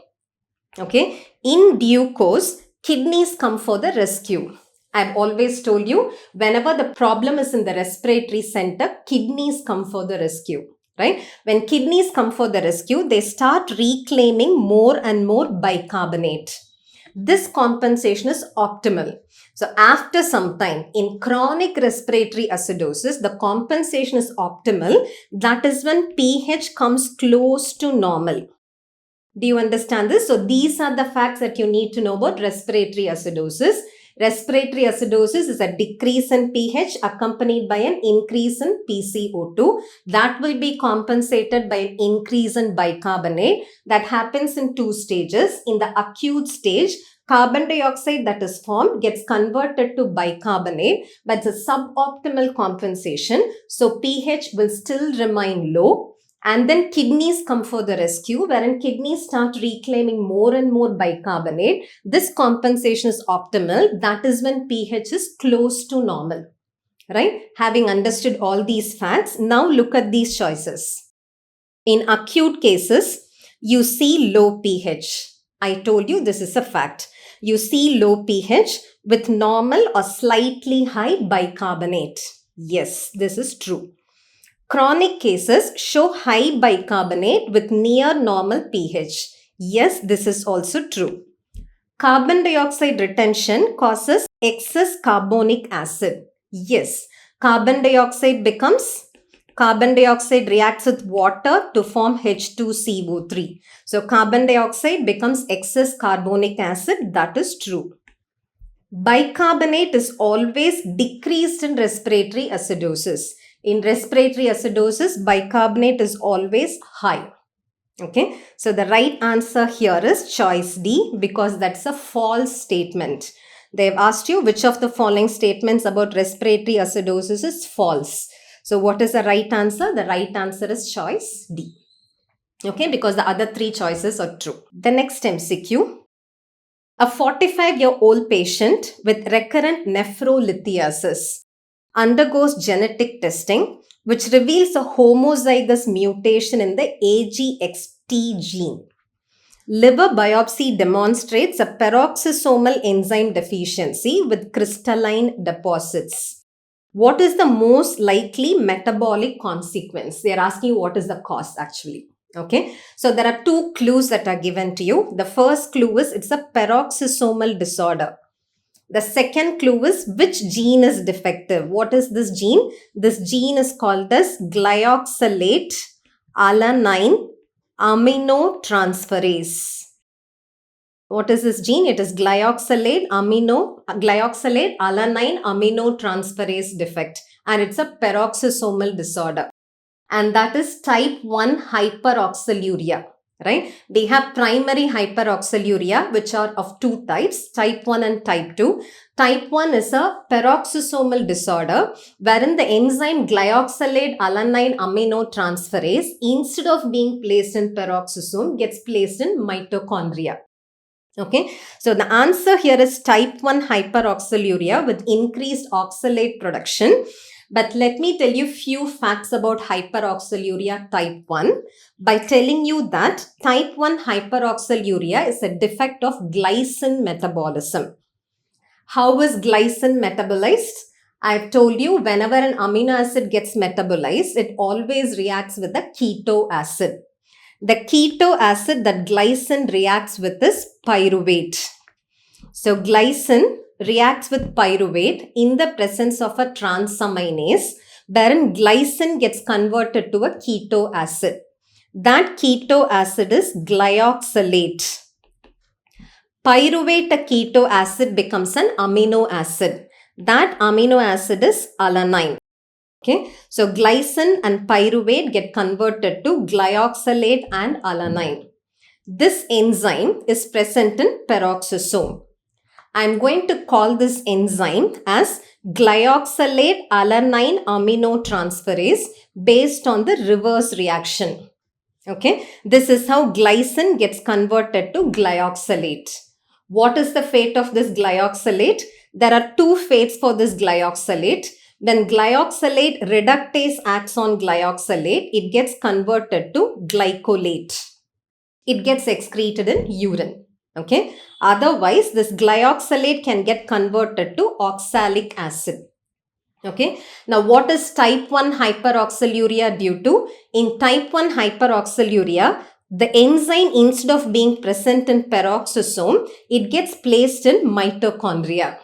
Okay, in due course, kidneys come for the rescue. I've always told you, whenever the problem is in the respiratory center, kidneys come for the rescue, right? When kidneys come for the rescue, they start reclaiming more and more bicarbonate. This compensation is optimal. So after some time, in chronic respiratory acidosis, the compensation is optimal. That is when pH comes close to normal. Do you understand this? So these are the facts that you need to know about respiratory acidosis. Respiratory acidosis is a decrease in pH accompanied by an increase in PCO2. That will be compensated by an increase in bicarbonate. That happens in two stages. In the acute stage, carbon dioxide that is formed gets converted to bicarbonate, but it's a suboptimal compensation. So pH will still remain low. And then kidneys come for the rescue, wherein kidneys start reclaiming more and more bicarbonate. This compensation is optimal. That is when pH is close to normal, right? Having understood all these facts, now look at these choices. In acute cases, you see low pH. I told you this is a fact. You see low pH with normal or slightly high bicarbonate. Yes, this is true. Chronic cases show high bicarbonate with near normal pH. Yes, this is also true. Carbon dioxide retention causes excess carbonic acid. Yes, carbon dioxide reacts with water to form H2CO3. So carbon dioxide becomes excess carbonic acid. That is true. Bicarbonate is always decreased in respiratory acidosis. In respiratory acidosis, bicarbonate is always high. Okay, so the right answer here is choice D, because that's a false statement. They've asked you which of the following statements about respiratory acidosis is false. So what is the right answer? The right answer is choice D. Okay, because the other three choices are true. The next MCQ. A 45-year-old patient with recurrent nephrolithiasis undergoes genetic testing which reveals a homozygous mutation in the AGXT gene. Liver biopsy demonstrates a peroxisomal enzyme deficiency with crystalline deposits. What is the most likely metabolic consequence? They are asking you what is the cause actually. Okay, so there are two clues that are given to you. The first clue is it's a peroxisomal disorder. The second clue is which gene is defective. What is this gene? This gene is called as glyoxylate alanine aminotransferase. What is this gene? It is glyoxylate alanine aminotransferase defect, and it's a peroxisomal disorder. And that is type 1 hyperoxaluria, right? They have primary hyperoxaluria, which are of two types, type 1 and type 2. Type 1 is a peroxisomal disorder wherein the enzyme glyoxylate alanine aminotransferase, instead of being placed in peroxisome, gets placed in mitochondria. Okay, so the answer here is type 1 hyperoxaluria with increased oxalate production. But let me tell you few facts about hyperoxaluria type 1 by telling you that type 1 hyperoxaluria is a defect of glycine metabolism. How is glycine metabolized? I've told you whenever an amino acid gets metabolized, it always reacts with a keto acid. The keto acid that glycine reacts with is pyruvate. So glycine reacts with pyruvate in the presence of a transaminase, wherein glycine gets converted to a keto acid. That keto acid is glyoxylate. Pyruvate keto acid becomes an amino acid. That amino acid is alanine. Okay, so glycine and pyruvate get converted to glyoxylate and alanine. This enzyme is present in peroxisome. I'm going to call this enzyme as glyoxylate alanine aminotransferase based on the reverse reaction. Okay, this is how glycine gets converted to glyoxylate. What is the fate of this glyoxylate? There are two fates for this glyoxylate. When glyoxylate reductase acts on glyoxylate, it gets converted to glycolate. It gets excreted in urine. Okay. Otherwise, this glyoxylate can get converted to oxalic acid. Okay. Now, what is type 1 hyperoxaluria due to? In type 1 hyperoxaluria, the enzyme, instead of being present in peroxisome, it gets placed in mitochondria,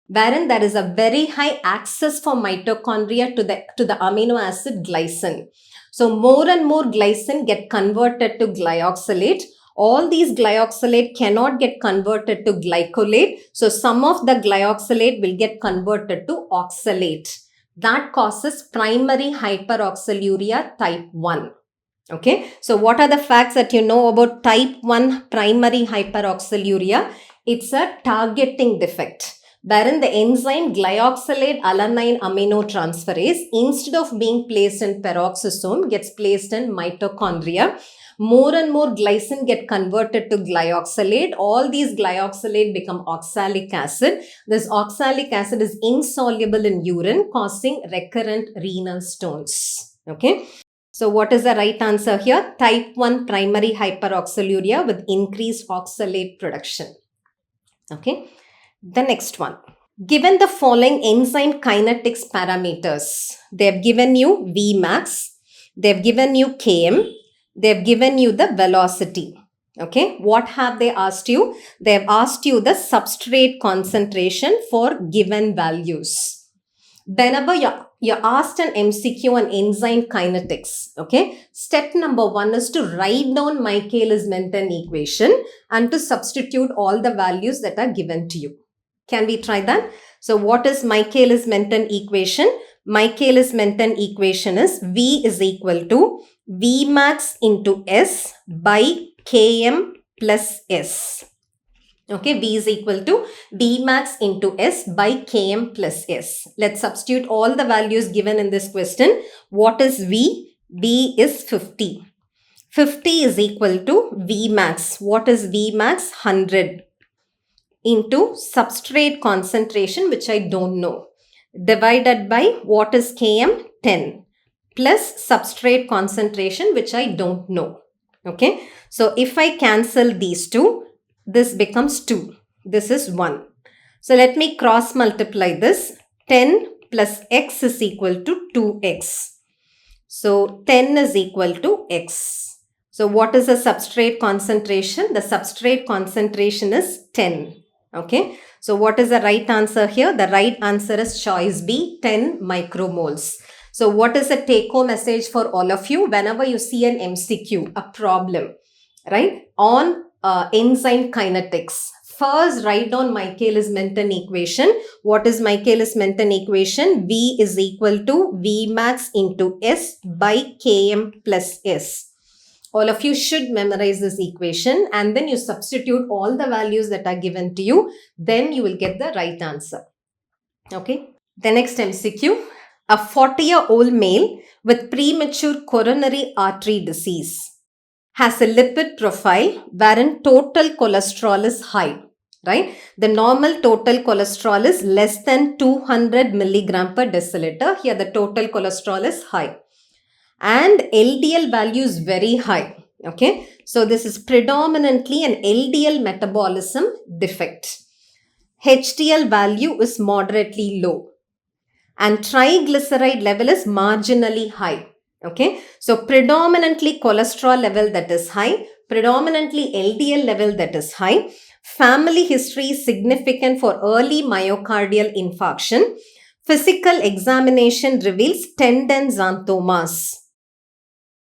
wherein there is a very high access for mitochondria to the amino acid glycine. So more and more glycine get converted to glyoxylate. All these glyoxylate cannot get converted to glycolate. So some of the glyoxylate will get converted to oxalate. That causes primary hyperoxaluria type 1. Okay, so what are the facts that you know about type 1 primary hyperoxaluria? It's a targeting defect, wherein the enzyme glyoxylate alanine aminotransferase, instead of being placed in peroxisome, gets placed in mitochondria. More and more glycine get converted to glyoxylate. All these glyoxylate become oxalic acid. This oxalic acid is insoluble in urine, causing recurrent renal stones. Okay. So what is the right answer here? Type 1 primary hyperoxaluria with increased oxalate production. Okay. The next one. Given the following enzyme kinetics parameters, they have given you Vmax, they have given you Km, they have given you the velocity. Okay. What have they asked you? They have asked you the substrate concentration for given values. Whenever you're asked an MCQ on enzyme kinetics, okay, step number 1 is to write down Michaelis-Menten equation and to substitute all the values that are given to you. Can we try that? So what is Michaelis-Menten equation? Michaelis-Menten equation is V is equal to Vmax into S by Km plus S. Okay, V is equal to Vmax into S by Km plus S. Let's substitute all the values given in this question. What is V? V is 50. 50 is equal to Vmax. What is Vmax? 100 into substrate concentration, which I don't know, divided by what is Km? 10 plus substrate concentration, which I don't know. Okay, so if I cancel these two, this becomes 2. This is 1. So let me cross multiply this. 10 plus x is equal to 2x. So 10 is equal to x. So what is the substrate concentration? The substrate concentration is 10. Okay. So what is the right answer here? The right answer is choice B, 10 micromoles. So what is the take-home message for all of you? Whenever you see an MCQ, a problem, right, on enzyme kinetics, first write down Michaelis-Menten equation. What is Michaelis-Menten equation? V is equal to Vmax into S by Km plus S. All of you should memorize this equation and then you substitute all the values that are given to you. Then you will get the right answer. Okay. The next MCQ. A 40-year-old male with premature coronary artery disease has a lipid profile wherein total cholesterol is high, right? The normal total cholesterol is less than 200 milligram per deciliter. Here the total cholesterol is high. And LDL value is very high. Okay. So this is predominantly an LDL metabolism defect. HDL value is moderately low. And triglyceride level is marginally high. Okay, so predominantly cholesterol level that is high, predominantly LDL level that is high, family history is significant for early myocardial infarction, physical examination reveals tendon xanthomas.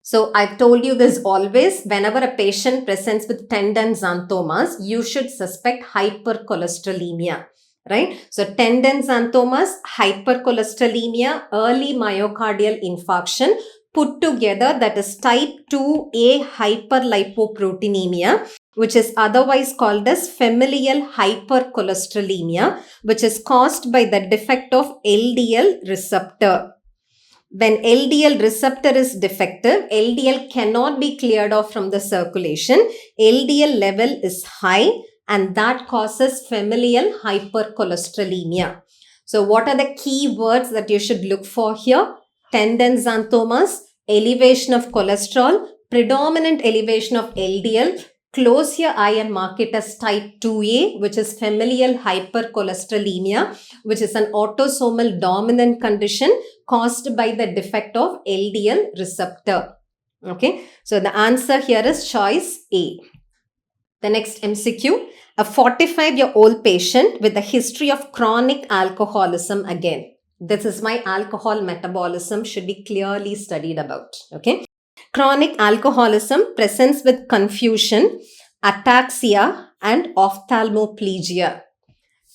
So I've told you this always, whenever a patient presents with tendon xanthomas, you should suspect hypercholesterolemia, right? So tendon xanthomas, hypercholesterolemia, early myocardial infarction put together, that is type 2A hyperlipoproteinemia, which is otherwise called as familial hypercholesterolemia, which is caused by the defect of LDL receptor. When LDL receptor is defective, LDL cannot be cleared off from the circulation. LDL level is high and that causes familial hypercholesterolemia. So what are the key words that you should look for here? Tendon xanthomas, elevation of cholesterol, predominant elevation of LDL. Close your eye and mark it as type 2A, which is familial hypercholesterolemia, which is an autosomal dominant condition caused by the defect of LDL receptor. Okay, so the answer here is choice A. The next MCQ, a 45-year-old patient with a history of chronic alcoholism again. This is my alcohol metabolism should be clearly studied about. Okay, chronic alcoholism presents with confusion, ataxia, and ophthalmoplegia.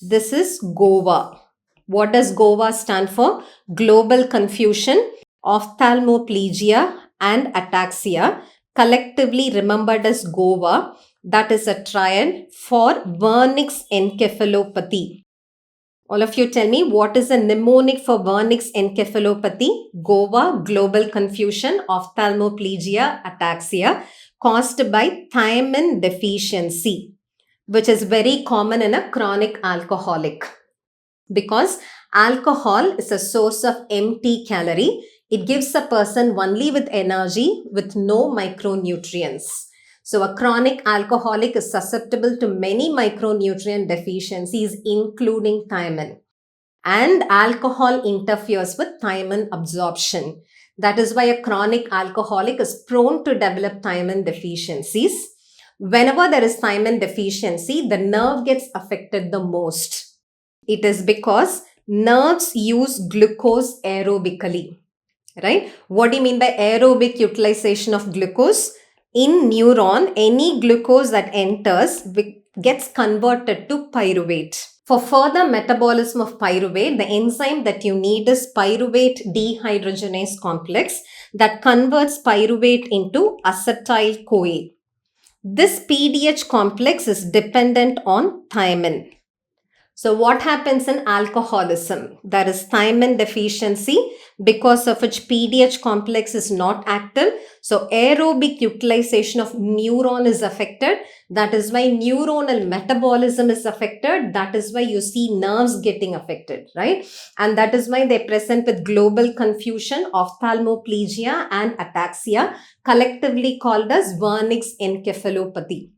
This is GOVA. What does GOVA stand for? Global confusion, ophthalmoplegia, and ataxia, collectively remembered as GOVA. That is a triad for Wernicke's encephalopathy. All of you tell me, what is a mnemonic for Wernicke's encephalopathy? GOVA, global confusion, ophthalmoplegia, ataxia, caused by thiamine deficiency, which is very common in a chronic alcoholic. Because alcohol is a source of empty calorie, it gives a person only with energy with no micronutrients. So a chronic alcoholic is susceptible to many micronutrient deficiencies, including thiamine. And alcohol interferes with thiamine absorption. That is why a chronic alcoholic is prone to develop thiamine deficiencies. Whenever there is thiamine deficiency, the nerve gets affected the most. It is because nerves use glucose aerobically, right? What do you mean by aerobic utilization of glucose? In neuron, any glucose that enters gets converted to pyruvate. For further metabolism of pyruvate, the enzyme that you need is pyruvate dehydrogenase complex that converts pyruvate into acetyl-CoA. This PDH complex is dependent on thiamine. So what happens in alcoholism? There is thiamine deficiency, because of which PDH complex is not active. So aerobic utilization of neuron is affected. That is why neuronal metabolism is affected. That is why you see nerves getting affected, right? And that is why they present with global confusion, ophthalmoplegia, and ataxia, collectively called as Wernicke's encephalopathy.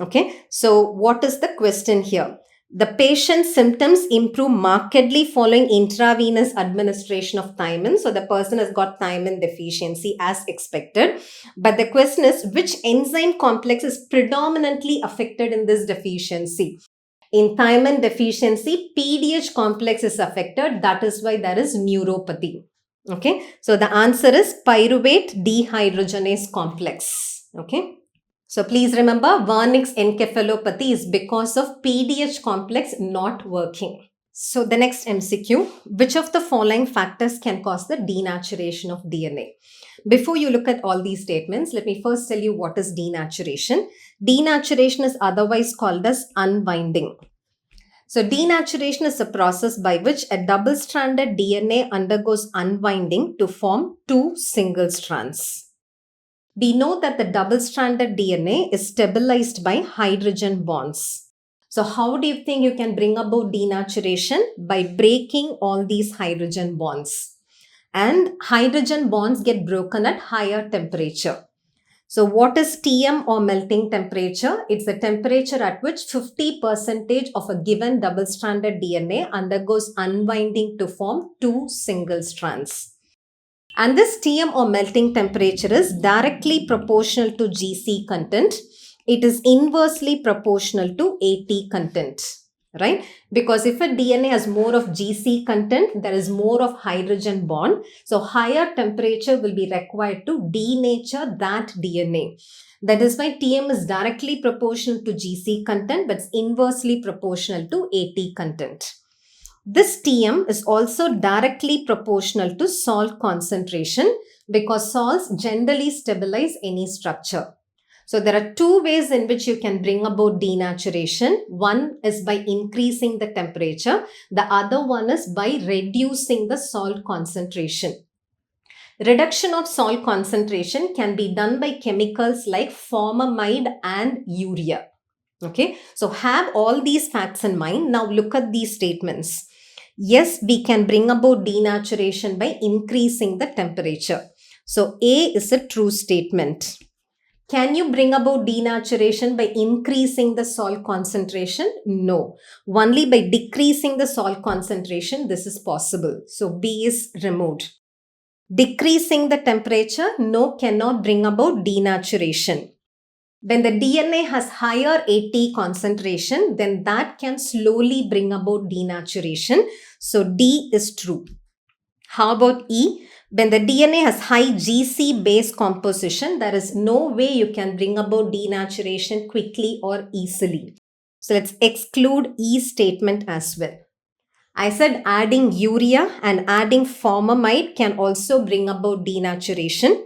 Okay, so what is the question here? The patient's symptoms improve markedly following intravenous administration of thiamine. So the person has got thiamine deficiency as expected. But the question is, which enzyme complex is predominantly affected in this deficiency? In thiamine deficiency, PDH complex is affected. That is why there is neuropathy. Okay, so the answer is pyruvate dehydrogenase complex. Okay. So please remember, Wernicke's encephalopathy is because of PDH complex not working. So the next MCQ, which of the following factors can cause the denaturation of DNA? Before you look at all these statements, let me first tell you what is denaturation. Denaturation is otherwise called as unwinding. So denaturation is a process by which a double-stranded DNA undergoes unwinding to form two single strands. We know that the double-stranded DNA is stabilized by hydrogen bonds. So how do you think you can bring about denaturation? By breaking all these hydrogen bonds. And hydrogen bonds get broken at higher temperature. So what is TM or melting temperature? It's the temperature at which 50% of a given double-stranded DNA undergoes unwinding to form two single strands. And this TM or melting temperature is directly proportional to GC content. It is inversely proportional to AT content, right? Because if a DNA has more of GC content, there is more of hydrogen bond. So higher temperature will be required to denature that DNA. That is why TM is directly proportional to GC content, but it's inversely proportional to AT content. This TM is also directly proportional to salt concentration because salts generally stabilize any structure. So there are two ways in which you can bring about denaturation. One is by increasing the temperature. The other one is by reducing the salt concentration. Reduction of salt concentration can be done by chemicals like formamide and urea. Okay, so have all these facts in mind. Now look at these statements. Yes, we can bring about denaturation by increasing the temperature. So A is a true statement. Can you bring about denaturation by increasing the salt concentration? No. Only by decreasing the salt concentration, this is possible. So B is removed. Decreasing the temperature, no, cannot bring about denaturation. When the DNA has higher AT concentration, then that can slowly bring about denaturation. So D is true. How about E? When the DNA has high GC base composition, there is no way you can bring about denaturation quickly or easily. So let's exclude E statement as well. I said adding urea and adding formamide can also bring about denaturation.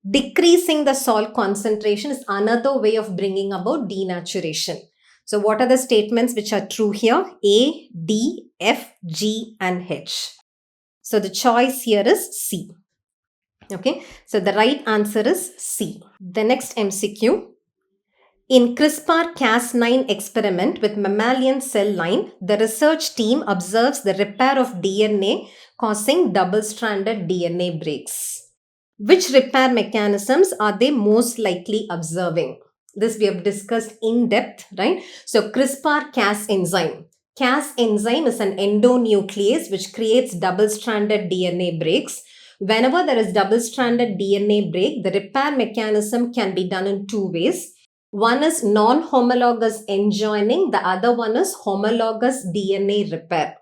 Decreasing the salt concentration is another way of bringing about denaturation. So what are the statements which are true here? A, D, F, G and H. So the choice here is C. Okay, so the right answer is C. The next MCQ. In CRISPR-Cas9 experiment with mammalian cell line, the research team observes the repair of DNA causing double-stranded DNA breaks. Which repair mechanisms are they most likely observing? This we have discussed in depth, right? So CRISPR-Cas enzyme. Cas enzyme is an endonuclease which creates double-stranded DNA breaks. Whenever there is double-stranded DNA break, the repair mechanism can be done in two ways. One is non-homologous enjoining, the other one is homologous DNA repair.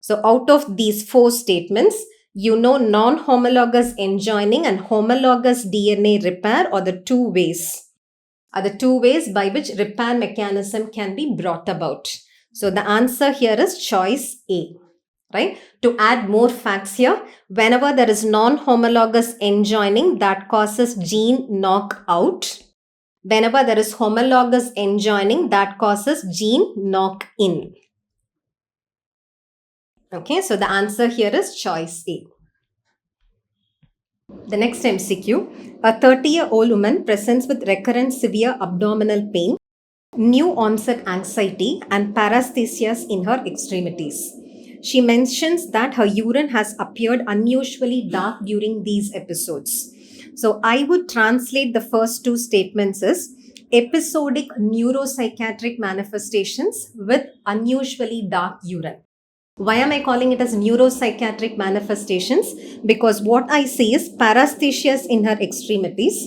So out of these four statements, you know non-homologous enjoining and homologous DNA repair are the two ways by which repair mechanism can be brought about. So the answer here is choice A, right? To add more facts here, whenever there is non-homologous enjoining, that causes gene knockout. Whenever there is homologous enjoining, that causes gene knock-in. Okay, so the answer here is choice A. The next MCQ. A 30-year-old woman presents with recurrent severe abdominal pain, new onset anxiety, and paresthesias in her extremities. She mentions that her urine has appeared unusually dark during these episodes. So I would translate the first two statements as episodic neuropsychiatric manifestations with unusually dark urine. Why am I calling it as neuropsychiatric manifestations? Because what I see is paresthesias in her extremities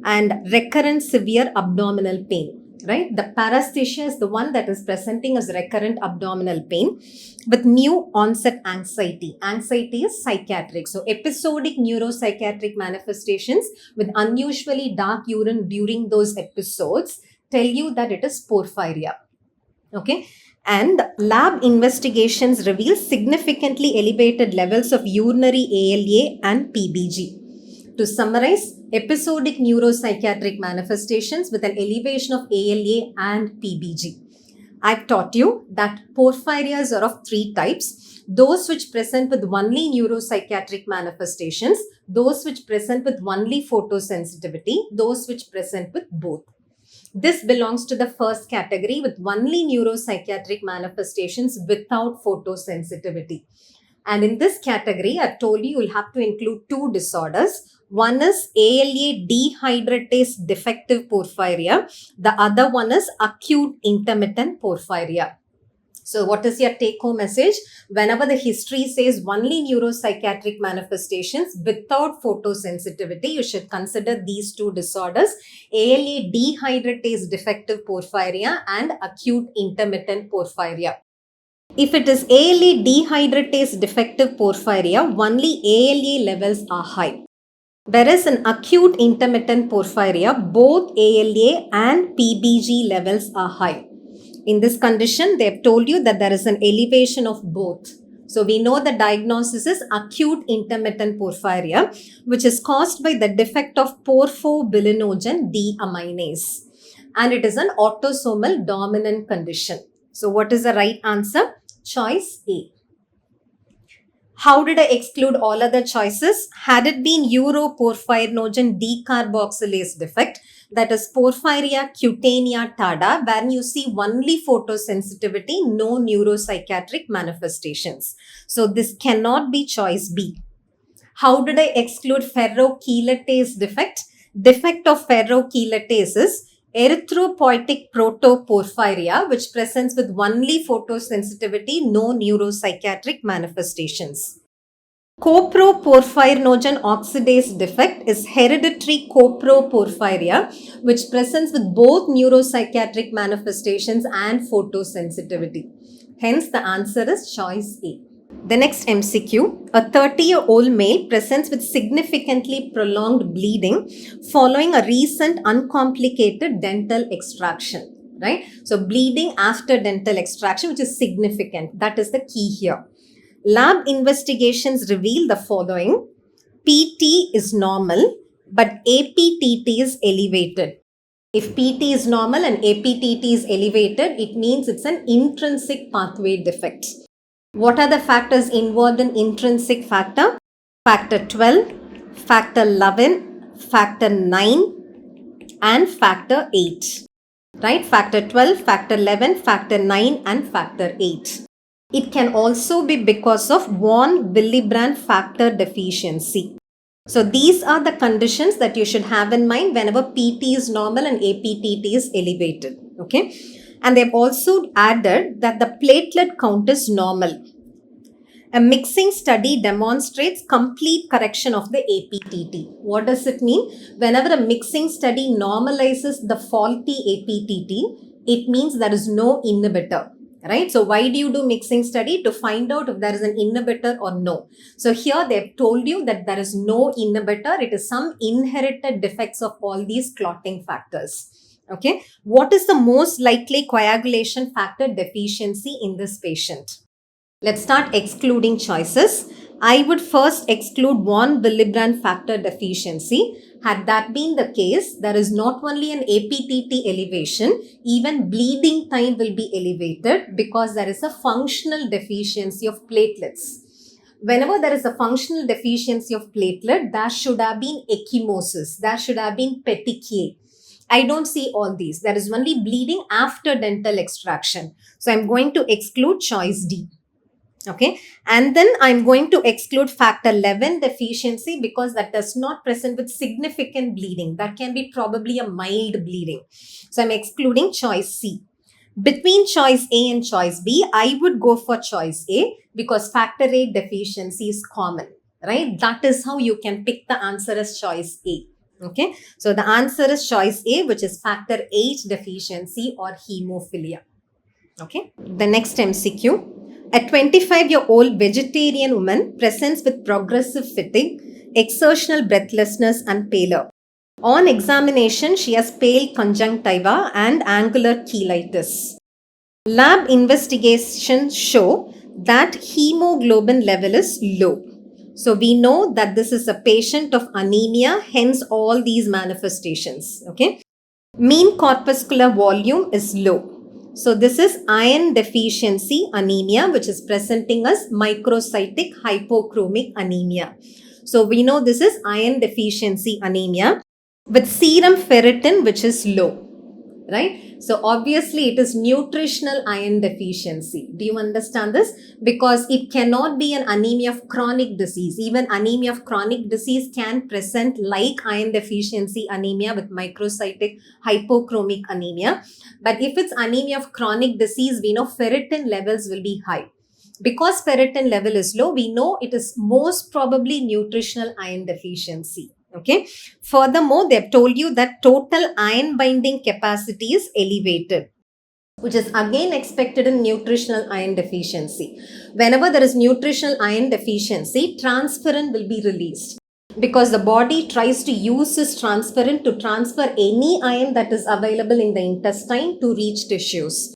and recurrent severe abdominal pain. Right? The paresthesia is the one that is presenting as recurrent abdominal pain with new onset anxiety. Anxiety is psychiatric. So episodic neuropsychiatric manifestations with unusually dark urine during those episodes tell you that it is porphyria. Okay. And lab investigations reveal significantly elevated levels of urinary ALA and PBG. To summarize, episodic neuropsychiatric manifestations with an elevation of ALA and PBG. I've taught you that porphyrias are of three types. Those which present with only neuropsychiatric manifestations, those which present with only photosensitivity, those which present with both. This belongs to the first category with only neuropsychiatric manifestations without photosensitivity. And in this category, I've told you you'll have to include two disorders. One is ALA dehydratase defective porphyria. The other one is acute intermittent porphyria. So, what is your take home message? Whenever the history says only neuropsychiatric manifestations without photosensitivity, you should consider these two disorders: ALA dehydratase defective porphyria and acute intermittent porphyria. If it is ALA dehydratase defective porphyria, only ALA levels are high. Whereas in acute intermittent porphyria, both ALA and PBG levels are high. In this condition, they have told you that there is an elevation of both. So we know the diagnosis is acute intermittent porphyria, which is caused by the defect of porphobilinogen deaminase. And it is an autosomal dominant condition. So what is the right answer? Choice A. How did I exclude all other choices? Had it been uroporphyrinogen decarboxylase defect, that is porphyria cutanea tarda, where you see only photosensitivity, no neuropsychiatric manifestations. So this cannot be choice B. How did I exclude ferrochelatase defect? Defect of ferrochelatase is erythropoietic protoporphyria, which presents with only photosensitivity, no neuropsychiatric manifestations. Coproporphyrinogen oxidase defect is hereditary coproporphyria, which presents with both neuropsychiatric manifestations and photosensitivity. Hence, the answer is choice A. The next MCQ, a 30-year-old male presents with significantly prolonged bleeding following a recent uncomplicated dental extraction, right? So bleeding after dental extraction, which is significant. That is the key here. Lab investigations reveal the following. PT is normal, but APTT is elevated. If PT is normal and APTT is elevated, it means it's an intrinsic pathway defect. What are the factors involved in intrinsic factor? Factor 12, factor 11, factor 9, and factor 8. Right? Factor 12, factor 11, factor 9, and factor 8. It can also be because of von Willebrand factor deficiency. So these are the conditions that you should have in mind whenever PT is normal and APTT is elevated. Okay. And they've also added that the platelet count is normal. A mixing study demonstrates complete correction of the APTT. What does it mean? Whenever a mixing study normalizes the faulty APTT, it means there is no inhibitor. Right? So why do you do mixing study? To find out if there is an inhibitor or no. So here they've told you that there is no inhibitor. It is some inherited defects of all these clotting factors. Okay. What is the most likely coagulation factor deficiency in this patient? Let's start excluding choices. I would first exclude von Willebrand factor deficiency. Had that been the case, there is not only an APTT elevation, even bleeding time will be elevated because there is a functional deficiency of platelets. Whenever there is a functional deficiency of platelet, there should have been ecchymosis, there should have been petechiae. I don't see all these. There is only bleeding after dental extraction. So I'm going to exclude choice D. Okay, and then I'm going to exclude factor 11 deficiency because that does not present with significant bleeding. That can be probably a mild bleeding. So I'm excluding choice C. Between choice A and choice B, I would go for choice A because factor 8 deficiency is common, right? That is how you can pick the answer as choice A. Okay, so the answer is choice A, which is factor 8 deficiency or hemophilia. Okay, the next MCQ. A 25-year-old vegetarian woman presents with progressive fatigue, exertional breathlessness, and pallor. On examination, she has pale conjunctiva and angular cheilitis. Lab investigations show that hemoglobin level is low. So we know that this is a patient of anemia, hence all these manifestations. Okay. Mean corpuscular volume is low. So this is iron deficiency anemia, which is presenting as microcytic hypochromic anemia. So we know this is iron deficiency anemia with serum ferritin, which is low, right? So obviously it is nutritional iron deficiency. Do you understand this? Because it cannot be an anemia of chronic disease. Even anemia of chronic disease can present like iron deficiency anemia with microcytic hypochromic anemia. But if it's anemia of chronic disease, we know ferritin levels will be high. Because ferritin level is low, we know it is most probably nutritional iron deficiency. Okay. Furthermore, they have told you that total iron binding capacity is elevated, which is again expected in nutritional iron deficiency. Whenever there is nutritional iron deficiency, transferrin will be released because the body tries to use this transferrin to transfer any iron that is available in the intestine to reach tissues.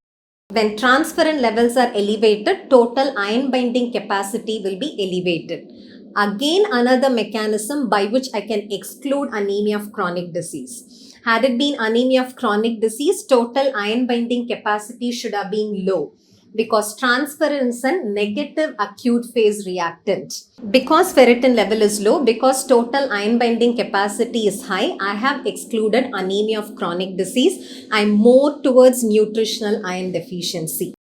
When transferrin levels are elevated, total iron binding capacity will be elevated. Again, another mechanism by which I can exclude anemia of chronic disease. Had it been anemia of chronic disease, total iron binding capacity should have been low because transferrin is a negative acute phase reactant. Because ferritin level is low, because total iron binding capacity is high, I have excluded anemia of chronic disease. I'm more towards nutritional iron deficiency.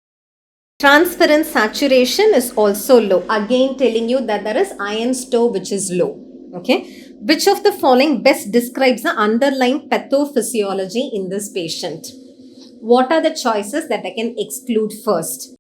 Transferrin saturation is also low. Again, telling you that there is iron store which is low. Okay. Which of the following best describes the underlying pathophysiology in this patient? What are the choices that I can exclude first?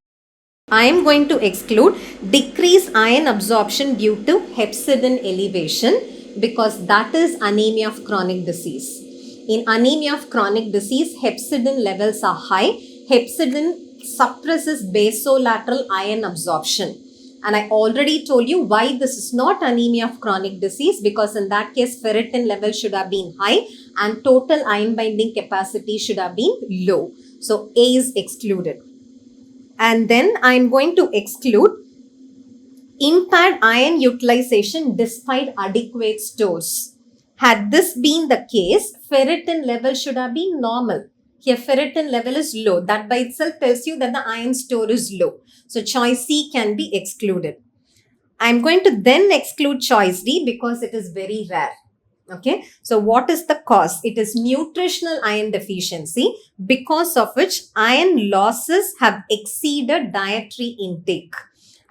I am going to exclude decreased iron absorption due to hepcidin elevation because that is anemia of chronic disease. In anemia of chronic disease, hepcidin levels are high. Hepcidin suppresses basolateral iron absorption. And I already told you why this is not anemia of chronic disease, because in that case, ferritin level should have been high and total iron binding capacity should have been low. So A is excluded. And then I'm going to exclude impaired iron utilization despite adequate stores. Had this been the case, ferritin level should have been normal. Here, ferritin level is low. That by itself tells you that the iron store is low. So, choice C can be excluded. I'm going to then exclude choice D because it is very rare. Okay, so what is the cause? It is nutritional iron deficiency, because of which iron losses have exceeded dietary intake.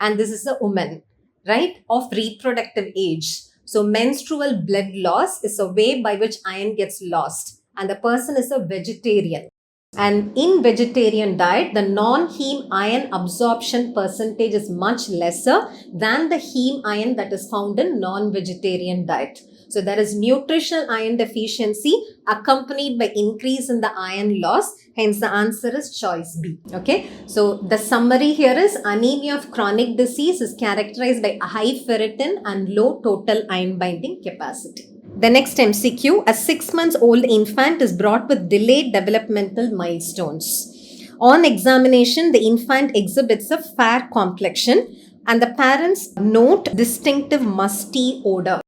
And this is a woman, right, of reproductive age. So menstrual blood loss is a way by which iron gets lost. And the person is a vegetarian. And in vegetarian diet, the non-heme iron absorption percentage is much lesser than the heme iron that is found in non-vegetarian diet. So there is nutritional iron deficiency accompanied by increase in the iron loss. Hence the answer is choice B. Okay. So the summary here is anemia of chronic disease is characterized by high ferritin and low total iron binding capacity. The next MCQ, a 6 months old infant is brought with delayed developmental milestones. On examination, the infant exhibits a fair complexion and the parents note distinctive musty odor.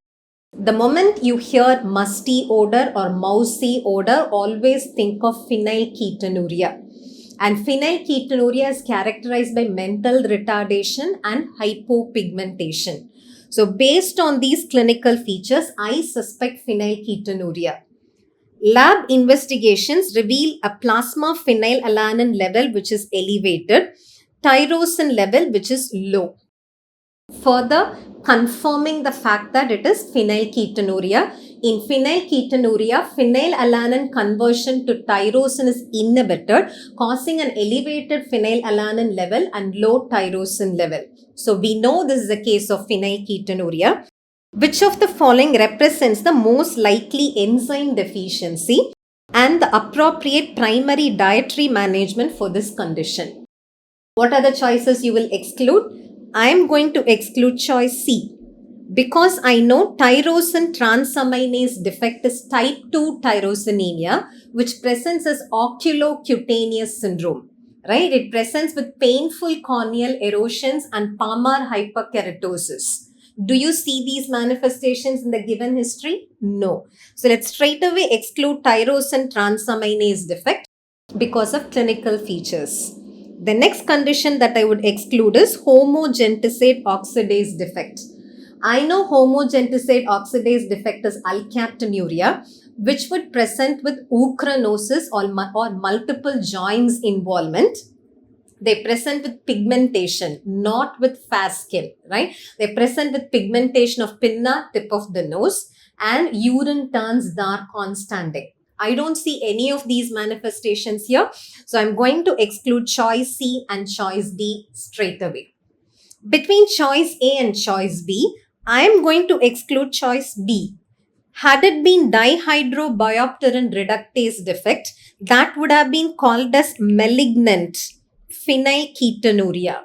The moment you hear musty odor or mousy odor, always think of phenylketonuria. And phenylketonuria is characterized by mental retardation and hypopigmentation. So based on these clinical features, I suspect phenylketonuria. Lab investigations reveal a plasma phenylalanine level which is elevated, tyrosine level which is low. Further confirming the fact that it is phenylketonuria. In phenylketonuria, phenylalanine conversion to tyrosine is inhibited, causing an elevated phenylalanine level and low tyrosine level. So we know this is a case of phenylketonuria. Which of the following represents the most likely enzyme deficiency and the appropriate primary dietary management for this condition? What are the choices you will exclude? I am going to exclude choice C because I know tyrosine transaminase defect is type 2 tyrosinemia, which presents as oculocutaneous syndrome. Right? It presents with painful corneal erosions and palmar hyperkeratosis. Do you see these manifestations in the given history? No. So let's straight away exclude tyrosine transaminase defect because of clinical features. The next condition that I would exclude is homogentisate oxidase defect. I know homogentisate oxidase defect is alkaptonuria, which would present with uchronosis or multiple joints involvement. They present with pigmentation, not with fast skin, right? They present with pigmentation of pinna, tip of the nose, and urine turns dark on standing. I don't see any of these manifestations here. So I'm going to exclude choice C and choice D straight away. Between choice A and choice B, I am going to exclude choice B. Had it been dihydrobiopterin reductase defect, that would have been called as malignant phenylketonuria.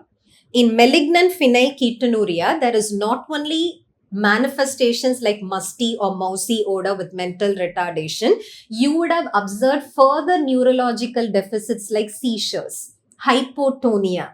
In malignant phenylketonuria, there is not only manifestations like musty or mousy odor with mental retardation, you would have observed further neurological deficits like seizures, hypotonia.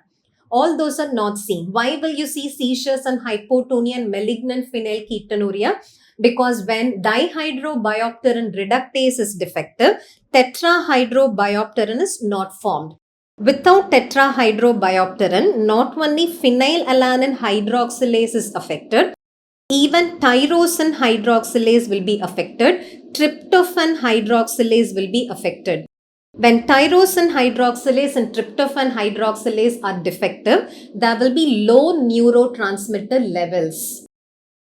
All those are not seen. Why will you see seizures and hypotonia and malignant phenylketonuria? Because when dihydrobiopterin reductase is defective, tetrahydrobiopterin is not formed. Without tetrahydrobiopterin, not only phenylalanine hydroxylase is affected, even tyrosine hydroxylase will be affected, tryptophan hydroxylase will be affected. When tyrosine hydroxylase and tryptophan hydroxylase are defective, there will be low neurotransmitter levels.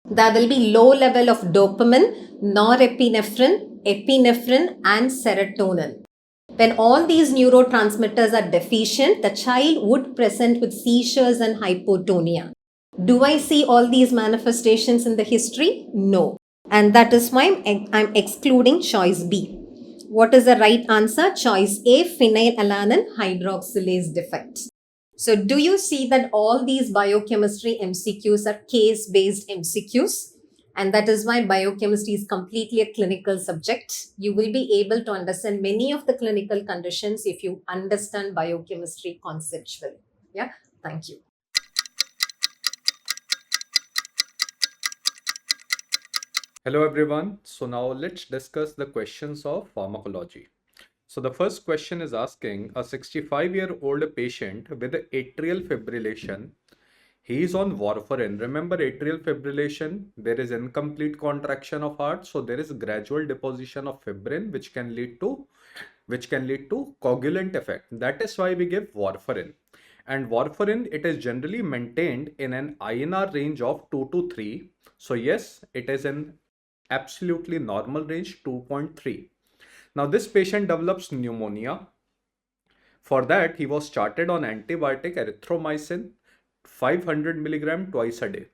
There will be low level of dopamine, norepinephrine, epinephrine, and serotonin. When all these neurotransmitters are deficient, the child would present with seizures and hypotonia. Do I see all these manifestations in the history? No. And that is why I'm excluding choice B. What is the right answer? Choice A, phenylalanine hydroxylase defect. So do you see that all these biochemistry MCQs are case-based MCQs? And that is why biochemistry is completely a clinical subject. You will be able to understand many of the clinical conditions if you understand biochemistry conceptually. Yeah, thank you. Hello everyone. So now let's discuss the questions of pharmacology. So the first question is asking a 65-year-old patient with atrial fibrillation. He is on warfarin. Remember atrial fibrillation, there is incomplete contraction of heart, so there is gradual deposition of fibrin which can lead to coagulant effect. That is why we give warfarin. And warfarin, it is generally maintained in an INR range of 2 to 3. So yes, it is an absolutely normal range 2.3. Now this patient develops pneumonia. For that, he was started on antibiotic erythromycin 500 milligram twice a day.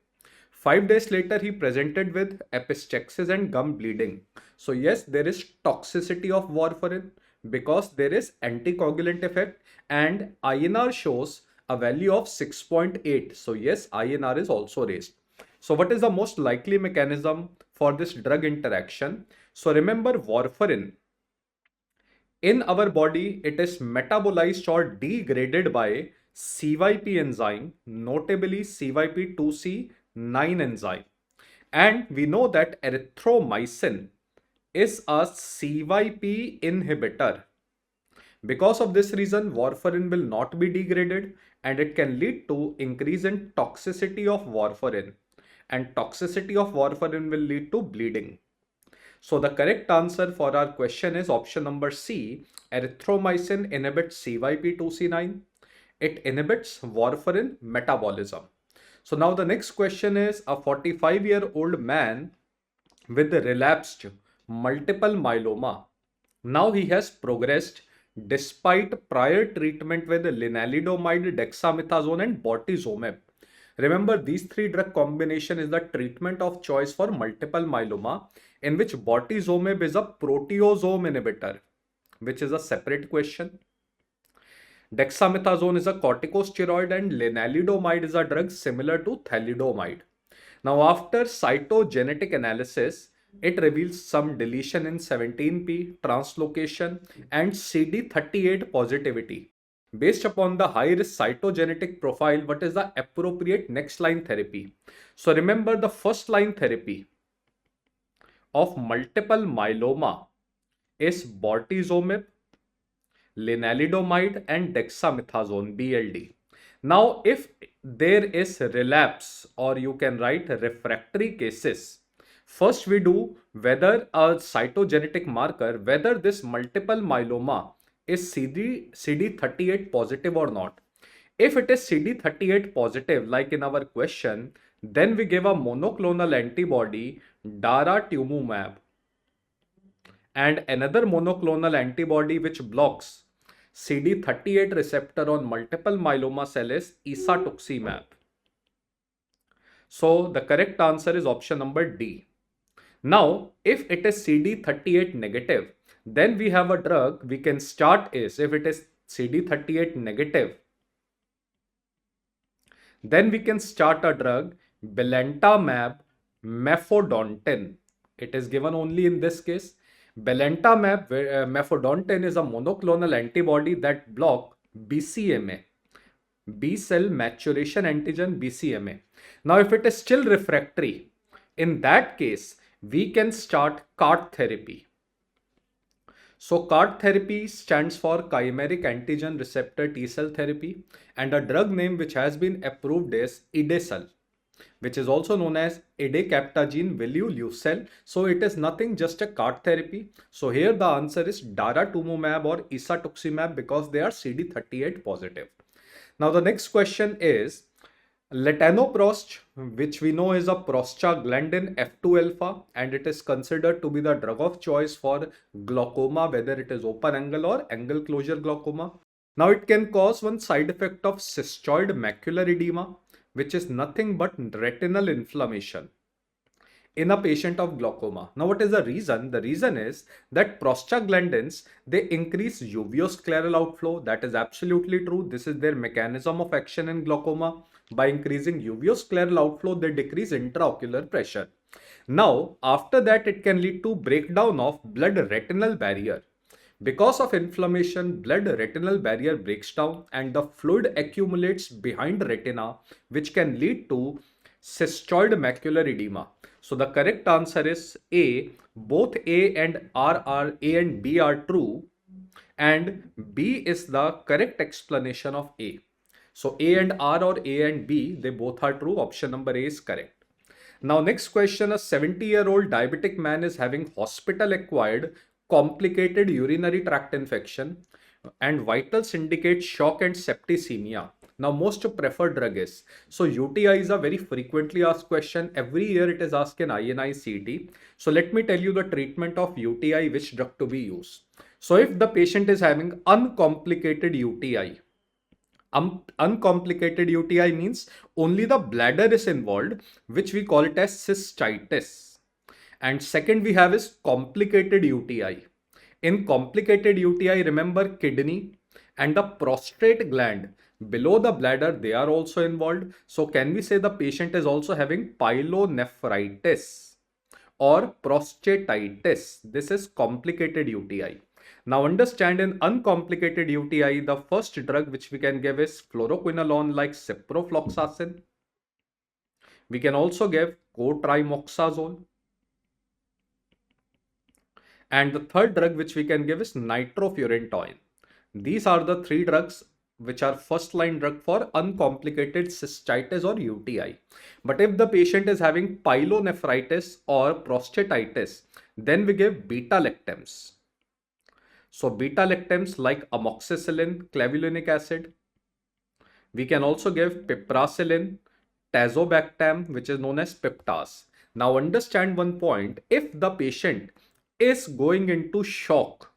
5 days later, he presented with epistaxis and gum bleeding. So yes, there is toxicity of warfarin because there is anticoagulant effect, and INR shows a value of 6.8. So yes, INR is also raised. So what is the most likely mechanism for this drug interaction? So remember, warfarin in our body, it is metabolized or degraded by CYP enzyme, notably CYP2C9 enzyme. And we know that erythromycin is a CYP inhibitor. Because of this reason, warfarin will not be degraded, and it can lead to increase in toxicity of warfarin. And toxicity of warfarin will lead to bleeding. So the correct answer for our question is option number C. Erythromycin inhibits CYP2C9. It inhibits warfarin metabolism. So now the next question is a 45-year-old man with relapsed multiple myeloma. Now he has progressed despite prior treatment with lenalidomide, dexamethasone and bortezomib. Remember, these three drug combination is the treatment of choice for multiple myeloma, in which bortezomib is a proteasome inhibitor, which is a separate question. Dexamethasone is a corticosteroid and lenalidomide is a drug similar to thalidomide. Now, after cytogenetic analysis, it reveals some deletion in 17p, translocation, and CD38 positivity. Based upon the high risk cytogenetic profile, what is the appropriate next line therapy? So remember, the first line therapy of multiple myeloma is bortezomib, lenalidomide, and dexamethasone (BLD). Now, if there is relapse, or you can write refractory cases, first we do whether a cytogenetic marker, whether this multiple myeloma is CD38 positive or not. If it is CD38 positive, like in our question, then we give a monoclonal antibody daratumumab and another monoclonal antibody which blocks CD38 receptor on multiple myeloma cell is isatuximab. So the correct answer is option number D. Now, if it is CD38 negative, then we have a drug we can start is, if it is CD38 negative, then we can start a drug belantamab mefodontin. It is given only in this case. Belantamab mefodontin is a monoclonal antibody that block BCMA, B cell maturation antigen BCMA. Now, if it is still refractory, in that case, we can start CAR therapy. So CAR therapy stands for chimeric antigen receptor T cell therapy, and a drug name which has been approved is Idesal, which is also known as idecabtagene vilouleucel. So it is nothing, just a CAR therapy. So here the answer is daratumumab or isatuximab because they are CD38 positive. Now the next question is latanoprost, which we know is a prostaglandin F2 alpha, and it is considered to be the drug of choice for glaucoma, whether it is open angle or angle closure glaucoma. Now it can cause one side effect of cystoid macular edema, which is nothing but retinal inflammation in a patient of glaucoma. Now, what is the reason? The reason is that prostaglandins, they increase uveoscleral outflow. That is absolutely true. This is their mechanism of action in glaucoma. By increasing uveoscleral outflow, they decrease intraocular pressure. Now, after that, it can lead to breakdown of blood retinal barrier. Because of inflammation, blood retinal barrier breaks down and the fluid accumulates behind retina, which can lead to cystoid macular edema. So the correct answer is A. Both A and A and B are true, and B is the correct explanation of A. So A and R or A and B, they both are true. Option number A is correct. Now, next question, a 70-year-old diabetic man is having hospital-acquired complicated urinary tract infection and vitals indicate shock and septicemia. Now, most preferred drug is. So, UTI is a very frequently asked question. Every year it is asked in INI-CET. So, let me tell you the treatment of UTI, which drug to be used. So, if the patient is having uncomplicated UTI, uncomplicated UTI means only the bladder is involved, which we call it as cystitis. And second we have is complicated UTI. In complicated UTI, remember kidney and the prostate gland below the bladder, they are also involved. So can we say the patient is also having pyelonephritis or prostatitis? This is complicated UTI. Now understand, in uncomplicated UTI, the first drug which we can give is fluoroquinolone like ciprofloxacin. We can also give cotrimoxazole. And the third drug which we can give is nitrofurantoin. These are the three drugs which are first line drug for uncomplicated cystitis or UTI. But if the patient is having pyelonephritis or prostatitis, then we give beta-lactams. So beta-lactams like amoxicillin, clavulanic acid. We can also give piperacillin, tazobactam, which is known as Piptas. Now understand one point, if the patient is going into shock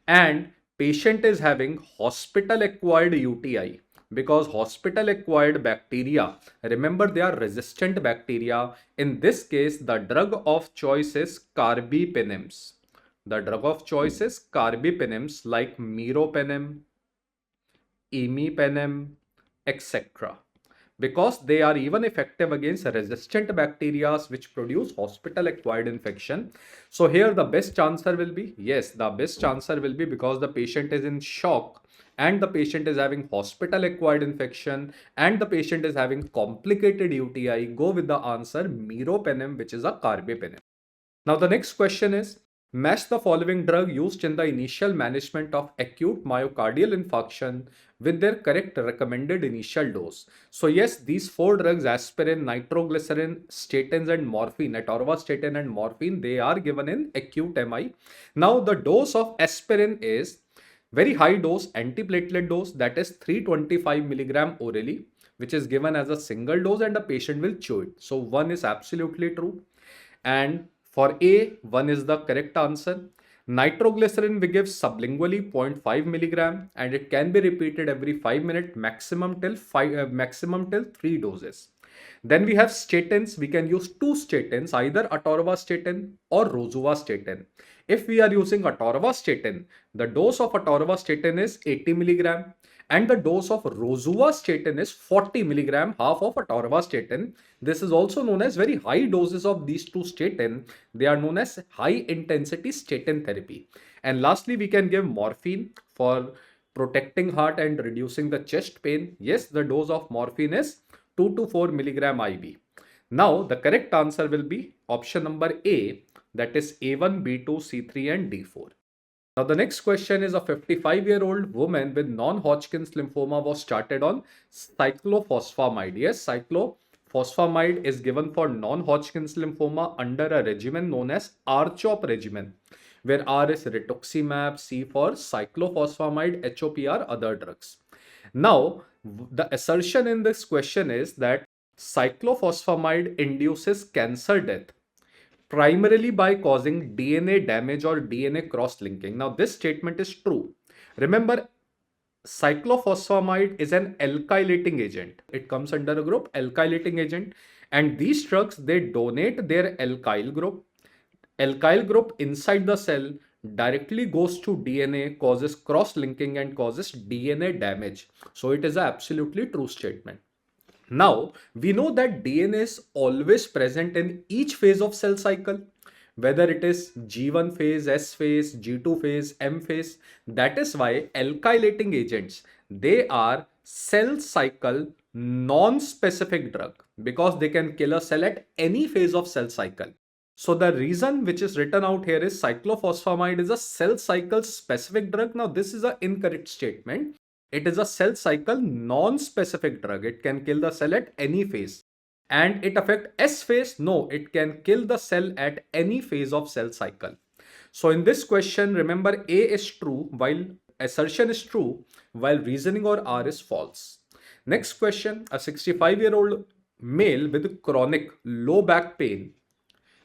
and patient is having hospital acquired UTI, because hospital acquired bacteria, remember they are resistant bacteria. In this case, the drug of choice is carbapenems. The drug of choice is carbapenems like meropenem, imipenem, etc. Because they are even effective against resistant bacteria which produce hospital acquired infection. So here the best answer will be, yes, the best answer will be, because the patient is in shock and the patient is having hospital acquired infection and the patient is having complicated UTI, go with the answer meropenem, which is a carbapenem. Now the next question is, Match the following drug used in the initial management of acute myocardial infarction with their correct recommended initial dose. So yes, these four drugs, aspirin, nitroglycerin, statins and morphine, atorvastatin and morphine, they are given in acute MI. Now the dose of aspirin is very high dose antiplatelet dose, that is 325 milligram orally, which is given as a single dose and the patient will chew it. So one is absolutely true. And for A, 1 is the correct answer. Nitroglycerin we give sublingually 0.5 milligram and it can be repeated every 5 minutes maximum till 3 doses. Then we have statins. We can use two statins, either atorvastatin or rosuvastatin. If we are using atorvastatin, the dose of atorvastatin is 80 milligram and the dose of rosuvastatin is 40 milligram, half of atorvastatin. This is also known as very high doses of these two statin. They are known as high intensity statin therapy. And lastly, we can give morphine for protecting heart and reducing the chest pain. Yes, the dose of morphine is 2 to 4 milligram IV. Now, the correct answer will be option number A, that is A1, B2, C3 and D4. Now, the next question is: a 55-year-old woman with non-Hodgkin's lymphoma was started on cyclophosphamide. Yes, cyclophosphamide is given for non-Hodgkin's lymphoma under a regimen known as R-CHOP regimen, where R is rituximab, C for cyclophosphamide, HOP are other drugs. Now, the assertion in this question is that cyclophosphamide induces cancer death primarily by causing DNA damage or DNA cross-linking. Now, this statement is true. Remember, cyclophosphamide is an alkylating agent. It comes under a group alkylating agent, and these drugs, they donate their alkyl group. Alkyl group inside the cell directly goes to DNA, causes cross-linking and causes DNA damage. So it is an absolutely true statement. Now, we know that DNA is always present in each phase of cell cycle, whether it is G1 phase, S phase, G2 phase, M phase. That is why alkylating agents, they are cell cycle non-specific drug because they can kill a cell at any phase of cell cycle. So the reason which is written out here is cyclophosphamide is a cell cycle specific drug. Now, this is an incorrect statement. It is a cell cycle non-specific drug. It can kill the cell at any phase. And it affect S phase? No, it can kill the cell at any phase of cell cycle. So in this question, remember A is true while assertion is true, while reasoning or R is false. Next question: a 65-year-old male with chronic low back pain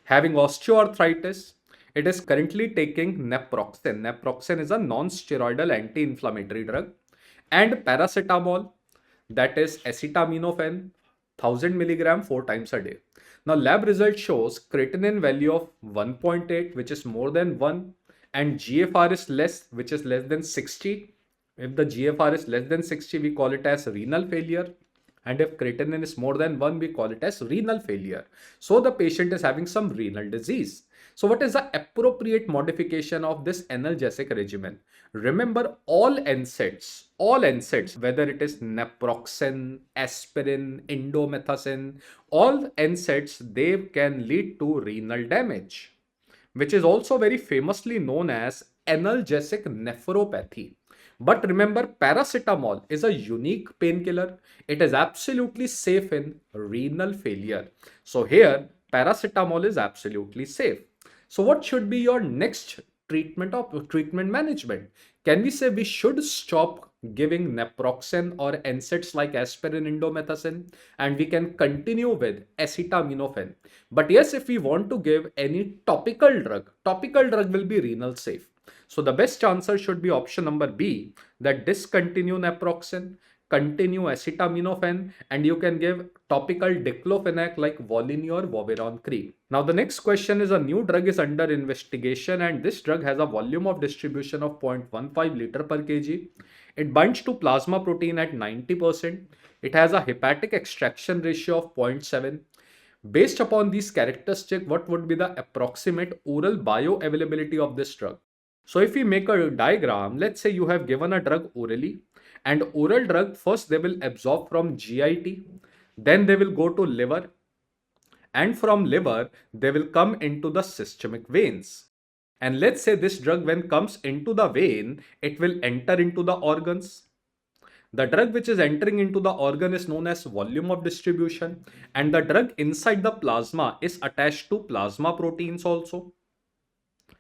having osteoarthritis. It is currently taking naproxen. Naproxen is a non-steroidal anti-inflammatory drug, and paracetamol, that is acetaminophen, 1000 milligram 4 times a day. Now, lab result shows creatinine value of 1.8, which is more than 1, and GFR is less, which is less than 60. If the GFR is less than 60, we call it as renal failure. And if creatinine is more than 1, we call it as renal failure. So the patient is having some renal disease. So what is the appropriate modification of this analgesic regimen? Remember, all NSAIDs, whether it is naproxen, aspirin, indomethacin, all NSAIDs, they can lead to renal damage, which is also very famously known as analgesic nephropathy. But remember, paracetamol is a unique painkiller. It is absolutely safe in renal failure. So here, paracetamol is absolutely safe. So what should be your next treatment management? Can we say we should stop giving naproxen or NSAIDs like aspirin, indomethacin, and we can continue with acetaminophen? But yes, if we want to give any topical drug will be renal safe. So the best answer should be option number B, that discontinue naproxen, continue acetaminophen, and you can give topical diclofenac like Volini or Voveron cream. Now the next question is: a new drug is under investigation and this drug has a volume of distribution of 0.15 liter per kg. It binds to plasma protein at 90%. It has a hepatic extraction ratio of 0.7. Based upon these characteristics, what would be the approximate oral bioavailability of this drug? So if we make a diagram, let's say you have given a drug orally, and oral drug, first they will absorb from GIT, then they will go to liver, and from liver they will come into the systemic veins. And let's say this drug, when comes into the vein, it will enter into the organs. The drug which is entering into the organ is known as volume of distribution, and the drug inside the plasma is attached to plasma proteins also.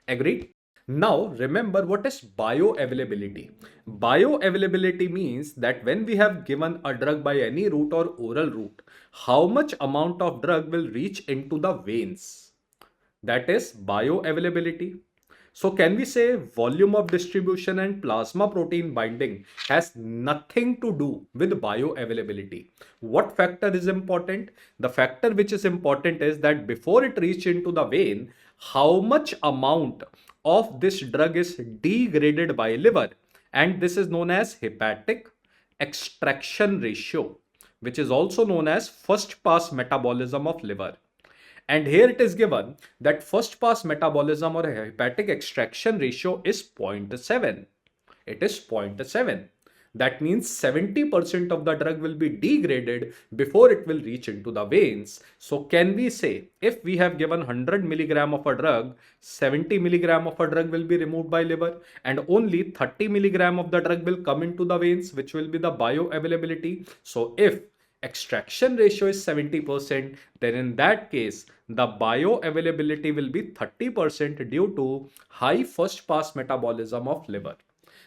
Agreed? Now remember, what is bioavailability? Bioavailability means that when we have given a drug by any route or oral route, how much amount of drug will reach into the veins? That is bioavailability. So can we say volume of distribution and plasma protein binding has nothing to do with bioavailability? What factor is important? The factor which is important is that before it reach into the vein, how much amount of this drug is degraded by liver, and this is known as hepatic extraction ratio, which is also known as first pass metabolism of liver. And here it is given that first pass metabolism or hepatic extraction ratio is 0.7. It is 0.7. That means 70% of the drug will be degraded before it will reach into the veins. So can we say if we have given 100 milligram of a drug, 70 milligram of a drug will be removed by liver and only 30 milligram of the drug will come into the veins, which will be the bioavailability. So if extraction ratio is 70%, then in that case, the bioavailability will be 30% due to high first pass metabolism of liver.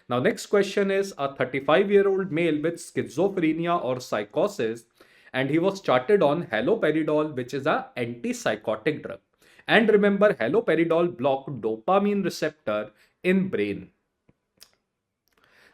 Now, next question is a 35-year-old male with schizophrenia or psychosis, and he was started on haloperidol, which is a antipsychotic drug. And remember, haloperidol block dopamine receptor in brain.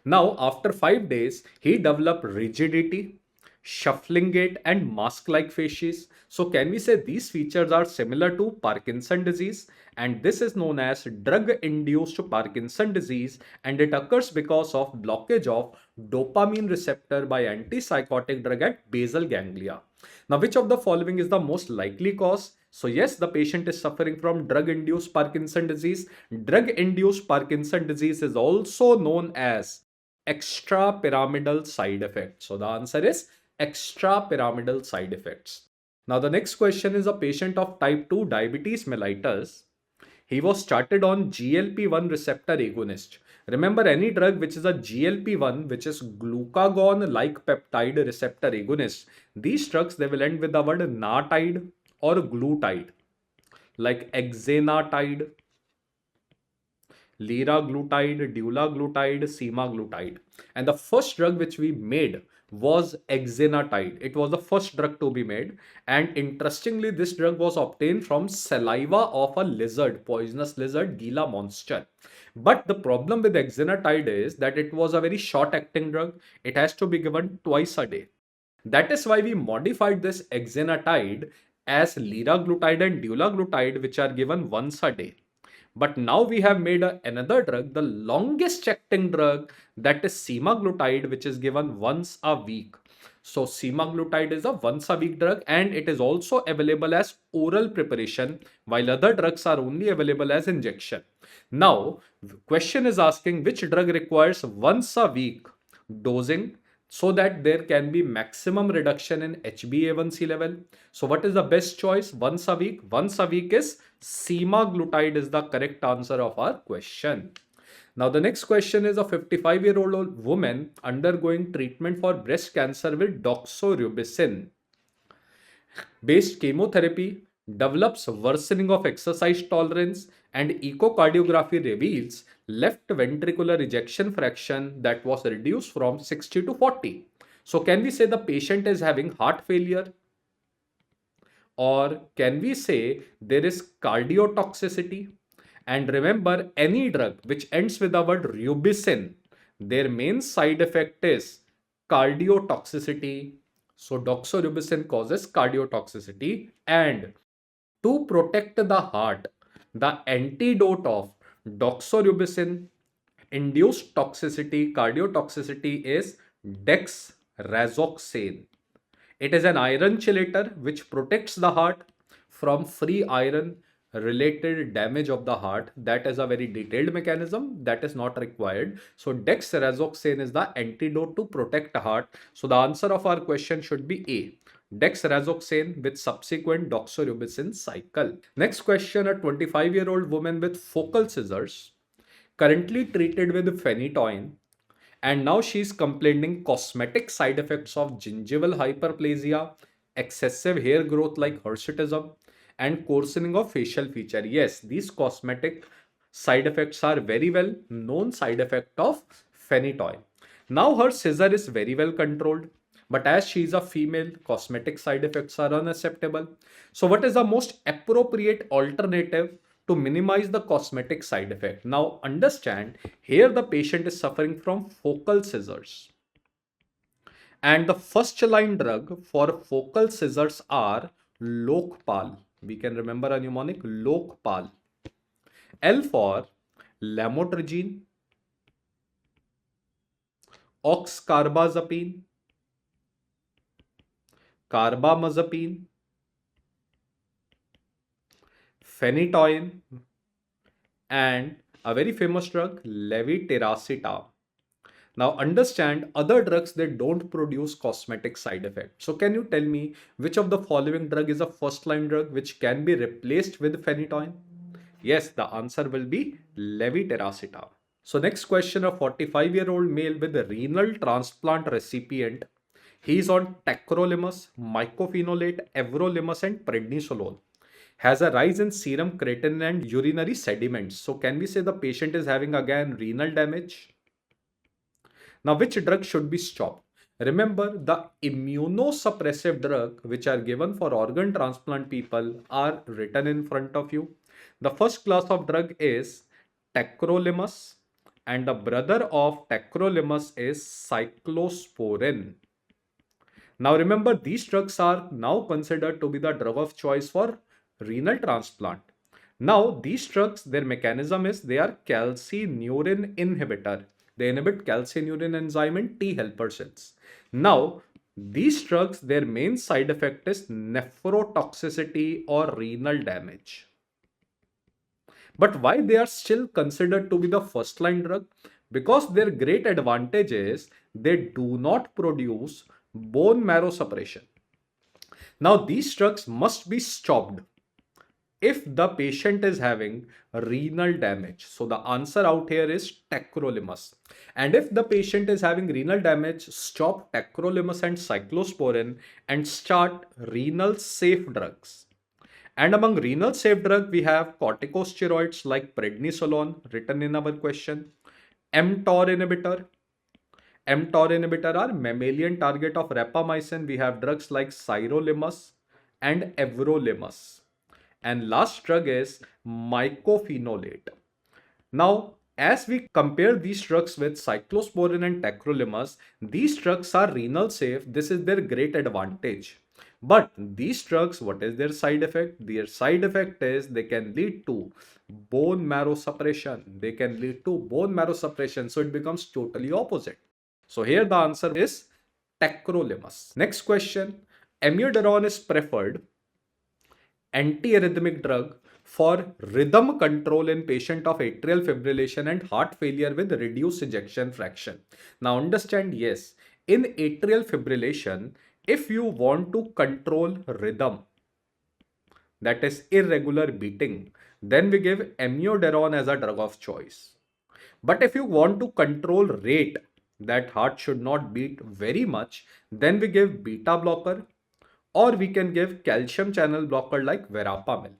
Now, after 5 days, he developed rigidity, shuffling gait, and mask-like faces. So, can we say these features are similar to Parkinson disease? And this is known as drug-induced Parkinson disease, and it occurs because of blockage of dopamine receptor by antipsychotic drug at basal ganglia. Now, which of the following is the most likely cause? So yes, the patient is suffering from drug-induced Parkinson disease. Drug-induced Parkinson disease is also known as extrapyramidal side effects. So the answer is extrapyramidal side effects. Now the next question is a patient of type 2 diabetes mellitus. He was started on GLP-1 receptor agonist. Remember, any drug which is a GLP-1, which is glucagon-like peptide receptor agonist, these drugs, they will end with the word natide or glutide, like exenatide, liraglutide, dulaglutide, semaglutide. And the first drug which we made was exenatide. It was the first drug to be made. And interestingly, this drug was obtained from saliva of a lizard, poisonous lizard, Gila monster. But the problem with exenatide is that it was a very short-acting drug. It has to be given twice a day. That is why we modified this exenatide as liraglutide and dulaglutide, which are given once a day. But now we have made another drug, the longest acting drug, that is semaglutide, which is given once a week. So semaglutide is a once a week drug, and it is also available as oral preparation, while other drugs are only available as injection. Now, the question is asking which drug requires once a week dosing so that there can be maximum reduction in HbA1c level. So what is the best choice? Once a week. Once a week is semaglutide is the correct answer of our question. Now the next question is a 55-year-old woman undergoing treatment for breast cancer with doxorubicin based chemotherapy develops worsening of exercise tolerance, and echocardiography reveals left ventricular ejection fraction that was reduced from 60 to 40. So can we say the patient is having heart failure? Or can we say there is cardiotoxicity? And remember, any drug which ends with the word rubicin, their main side effect is cardiotoxicity. So doxorubicin causes cardiotoxicity, and to protect the heart, the antidote of doxorubicin induced toxicity, cardiotoxicity is dexrazoxane. It is an iron chelator which protects the heart from free iron related damage of the heart. That is a very detailed mechanism that is not required. So dexrazoxane is the antidote to protect the heart. So the answer of our question should be A. dexrazoxane with subsequent doxorubicin cycle. Next question, a 25-year-old woman with focal scissors currently treated with phenytoin, and now she's complaining cosmetic side effects of gingival hyperplasia, excessive hair growth like hirsutism, and coarsening of facial feature. Yes, these cosmetic side effects are very well known side effect of phenytoin. Now her scissor is very well controlled, but as she is a female, cosmetic side effects are unacceptable. So what is the most appropriate alternative to minimize the cosmetic side effect? Now understand, here the patient is suffering from focal scissors. And the first line drug for focal scissors are Lokpal. We can remember a mnemonic, Lokpal. L for lamotrigine, oxcarbazepine, carbamazepine, phenytoin, and a very famous drug, levetiracetam. Now understand, other drugs, they don't produce cosmetic side effects. So can you tell me which of the following drug is a first line drug which can be replaced with phenytoin? Yes, the answer will be levetiracetam. So next question, a 45-year-old male with a renal transplant recipient. He is on tacrolimus, mycophenolate, everolimus and prednisolone. Has a rise in serum creatinine and urinary sediments. So can we say the patient is having again renal damage? Now, which drug should be stopped? Remember, the immunosuppressive drug which are given for organ transplant people are written in front of you. The first class of drug is tacrolimus, and the brother of tacrolimus is cyclosporin. Now remember, these drugs are now considered to be the drug of choice for renal transplant. Now these drugs, their mechanism is they are calcineurin inhibitor. They inhibit calcineurin enzyme in T helper cells. Now these drugs, their main side effect is nephrotoxicity or renal damage. But why they are still considered to be the first line drug? Because their great advantage is they do not produce bone marrow suppression. Now these drugs must be stopped if the patient is having renal damage. So the answer out here is tacrolimus. And if the patient is having renal damage, stop tacrolimus and cyclosporin and start renal safe drugs. And among renal safe drug, we have corticosteroids like prednisolone, written in our question, mTOR inhibitor. mTOR inhibitor are mammalian target of rapamycin. We have drugs like sirolimus and everolimus. And last drug is mycophenolate. Now, as we compare these drugs with cyclosporin and tacrolimus, these drugs are renal safe. This is their great advantage. But these drugs, what is their side effect? Their side effect is they can lead to bone marrow suppression. They can lead to bone marrow suppression. So it becomes totally opposite. So here the answer is tacrolimus. Next question, amiodarone is preferred antiarrhythmic drug for rhythm control in patient of atrial fibrillation and heart failure with reduced ejection fraction. Now understand, yes, in atrial fibrillation, if you want to control rhythm, that is irregular beating, then we give amiodarone as a drug of choice. But if you want to control rate, that heart should not beat very much, then we give beta blocker, or we can give calcium channel blocker like verapamil.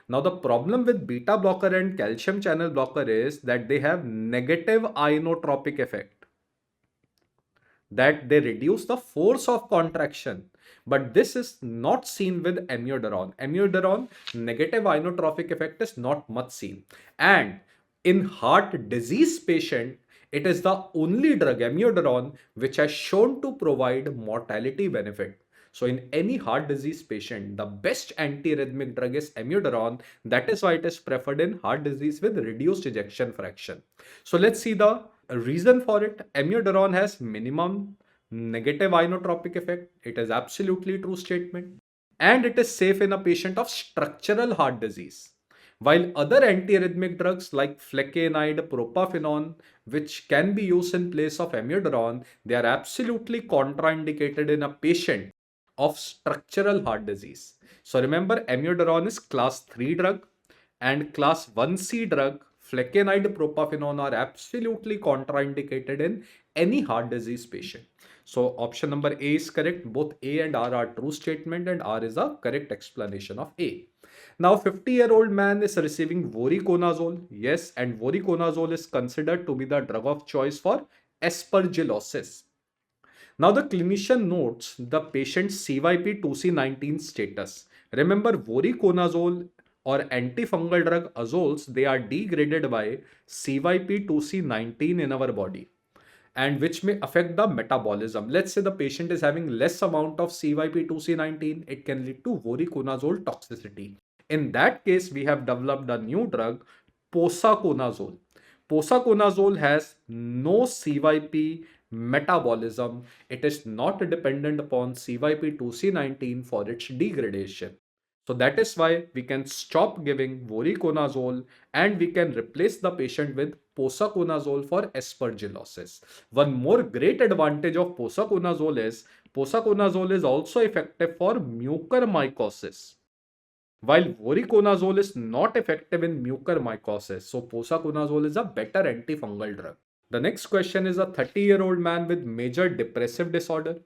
Now the problem with beta blocker and calcium channel blocker is that they have negative inotropic effect, that they reduce the force of contraction. But this is not seen with amiodarone. Amiodarone negative inotropic effect is not much seen. And in heart disease patient, it is the only drug, amiodarone, which has shown to provide mortality benefit. So in any heart disease patient, the best antiarrhythmic drug is amiodarone. That is why it is preferred in heart disease with reduced ejection fraction. So let's see the reason for it. Amiodarone has minimum negative inotropic effect. It is absolutely true statement. And it is safe in a patient of structural heart disease. While other antiarrhythmic drugs like flecainide, propafenone, which can be used in place of amiodarone, they are absolutely contraindicated in a patient of structural heart disease. So remember, amiodarone is class 3 drug and class 1C drug, flecainide, propafenone are absolutely contraindicated in any heart disease patient. So option number A is correct. Both A and R are true statement and R is a correct explanation of A. Now 50-year-old man is receiving voriconazole. Yes, and voriconazole is considered to be the drug of choice for aspergillosis. Now the clinician notes the patient's CYP2C19 status. Remember, voriconazole or antifungal drug azoles, they are degraded by CYP2C19 in our body, and which may affect the metabolism. Let's say the patient is having less amount of CYP2C19, it can lead to voriconazole toxicity. In that case, we have developed a new drug, posaconazole. Posaconazole has no CYP metabolism. It is not dependent upon CYP2C19 for its degradation. So that is why we can stop giving voriconazole and we can replace the patient with posaconazole for aspergillosis. One more great advantage of posaconazole is also effective for mucormycosis, while voriconazole is not effective in mucormycosis. So posaconazole is a better antifungal drug. The next question is a 30-year-old man with major depressive disorder.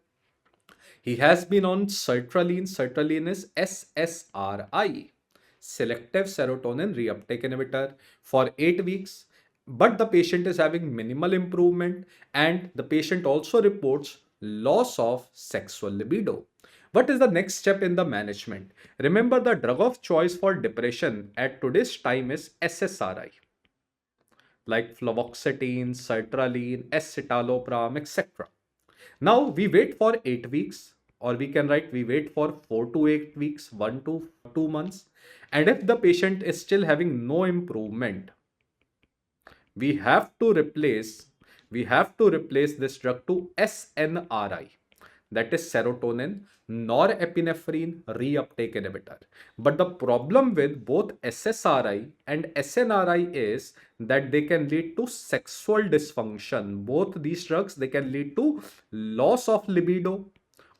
He has been on sertraline. Sertraline is SSRI, selective serotonin reuptake inhibitor, for 8 weeks. But the patient is having minimal improvement and the patient also reports loss of sexual libido. What is the next step in the management? Remember, the drug of choice for depression at today's time is SSRI, like fluoxetine, sertraline, escitalopram, etc. Now we wait for 8 weeks, or we can write we wait for 4 to 8 weeks, 1 to 2 months. And if the patient is still having no improvement, we have to replace this drug to SNRI, that is serotonin norepinephrine reuptake inhibitor. But the problem with both SSRI and SNRI is that they can lead to sexual dysfunction. Both these drugs, they can lead to loss of libido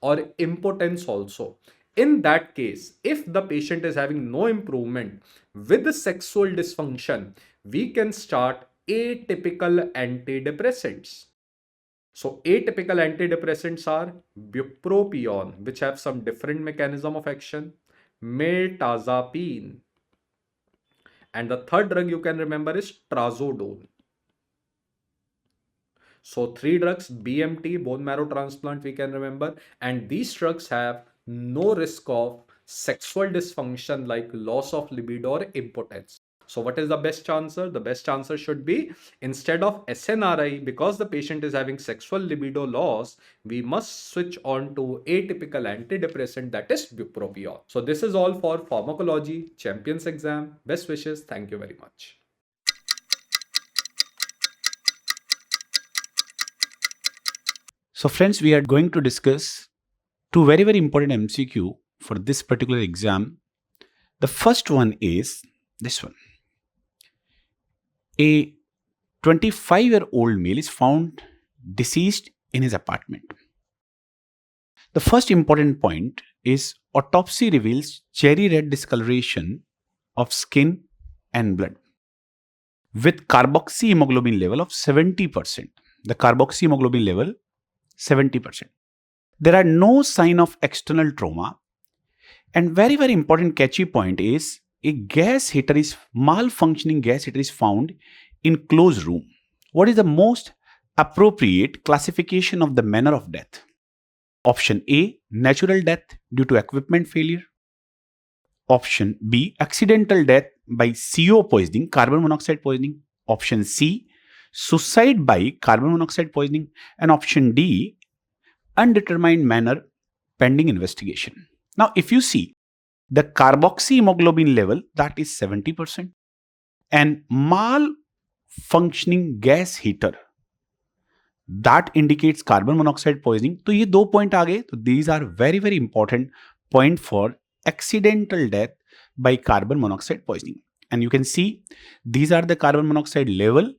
or impotence also. In that case, if the patient is having no improvement with the sexual dysfunction, we can start atypical antidepressants. So atypical antidepressants are bupropion, which have some different mechanism of action, mirtazapine, and the third drug you can remember is trazodone. So 3 drugs, BMT, bone marrow transplant, we can remember, and these drugs have no risk of sexual dysfunction like loss of libido or impotence. So what is the best answer? The best answer should be, instead of SNRI, because the patient is having sexual libido loss, we must switch on to atypical antidepressant, that is bupropion. So this is all for pharmacology champions exam. Best wishes. Thank you very much. So friends, we are going to discuss two very, very important MCQ for this particular exam. The first one is this one. A 25-year-old male is found deceased in his apartment. The first important point is autopsy reveals cherry red discoloration of skin and blood with carboxyhemoglobin level of 70%. The carboxyhemoglobin level 70%. There are no sign of external trauma. And very, very important catchy point is a malfunctioning gas heater is found in closed room. What is the most appropriate classification of the manner of death? Option A, natural death due to equipment failure. Option B, accidental death by CO poisoning, carbon monoxide poisoning. Option C, suicide by carbon monoxide poisoning. And option D, undetermined manner pending investigation. Now, if you see the carboxyhemoglobin level, that is 70%, and malfunctioning gas heater, that indicates carbon monoxide poisoning. तो ये दो point आ गए. तो these are very, very important point for accidental death by carbon monoxide poisoning. And you can see these are the carbon monoxide level,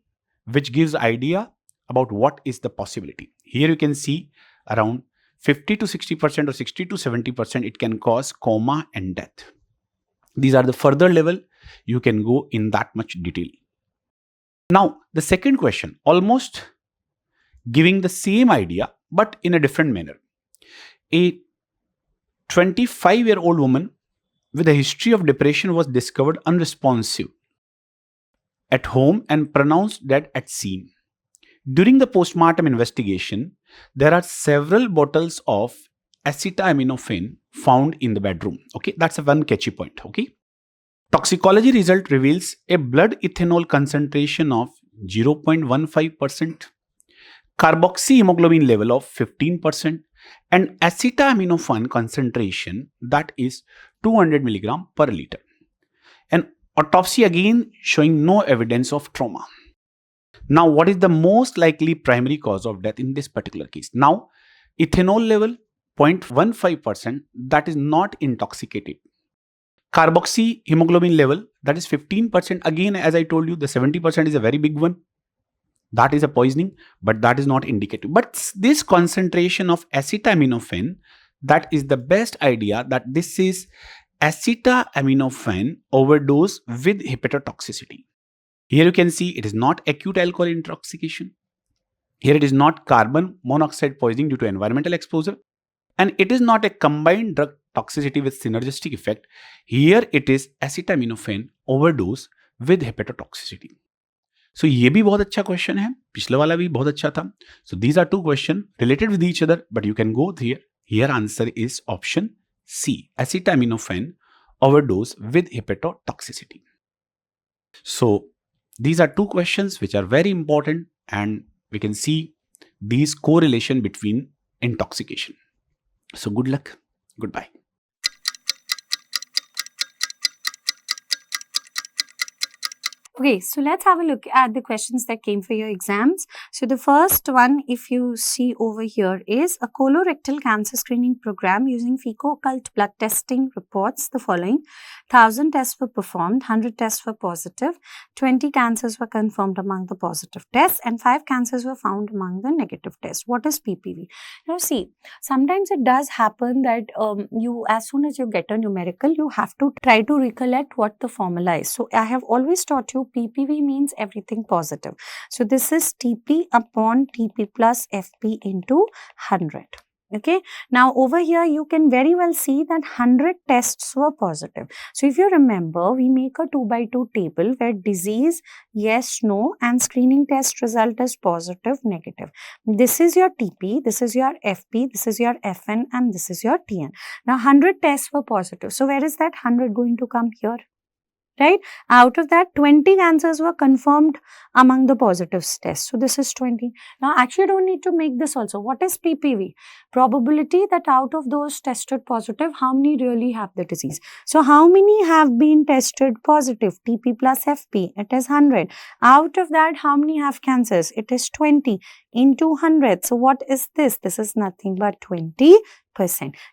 which gives idea about what is the possibility. Here you can see around 50 to 60% or 60 to 70%, it can cause coma and death. These are the further level. You can go in that much detail. Now, the second question, almost giving the same idea, but in a different manner. A 25-year-old woman with a history of depression was discovered unresponsive at home and pronounced dead at scene. During the postmortem investigation, there are several bottles of acetaminophen found in the bedroom. Okay, that's a one catchy point. Okay. Toxicology result reveals a blood ethanol concentration of 0.15%, carboxyhemoglobin level of 15%, and acetaminophen concentration that is 200 milligram per liter. An autopsy again showing no evidence of trauma. Now, what is the most likely primary cause of death in this particular case? Now, ethanol level 0.15%, that is not intoxicated. Carboxyhemoglobin level, that is 15%. Again, as I told you, the 70% is a very big one. That is a poisoning, but that is not indicative. But this concentration of acetaminophen, that is the best idea that this is acetaminophen overdose with hepatotoxicity. Here you can see it is not acute alcohol intoxication. Here it is not carbon monoxide poisoning due to environmental exposure. And it is not a combined drug toxicity with synergistic effect. Here it is acetaminophen overdose with hepatotoxicity. So ये भी बहुत अच्छा question है, पिछले वाला भी बहुत अच्छा था. So these are two questions related with each other, but you can go here. Here answer is option C, acetaminophen overdose with hepatotoxicity. So these are two questions which are very important, and we can see these correlation between intoxication. So good luck. Goodbye. Okay, so let's have a look at the questions that came for your exams. So the first one, if you see over here, is a colorectal cancer screening program using fecal-occult blood testing reports the following. 1,000 tests were performed, 100 tests were positive, 20 cancers were confirmed among the positive tests, and 5 cancers were found among the negative tests. What is PPV? Now see, sometimes it does happen that you, as soon as you get a numerical, you have to try to recollect what the formula is. So I have always taught you PPV means everything positive. So this is TP upon TP plus FP into 100. Okay. Now over here you can very well see that 100 tests were positive. So if you remember, we make a 2x2 table where disease, yes, no, and screening test result is positive, negative. This is your TP, this is your FP, this is your FN, and this is your TN. Now 100 tests were positive. So where is that 100 going to come here? Right? Out of that, 20 cancers were confirmed among the positive tests. So this is 20. Now, actually, you don't need to make this also. What is PPV? Probability that out of those tested positive, how many really have the disease? So, how many have been tested positive? TP plus FP, it is 100. Out of that, how many have cancers? It is 20 into 100. So, what is this? This is nothing but 20%.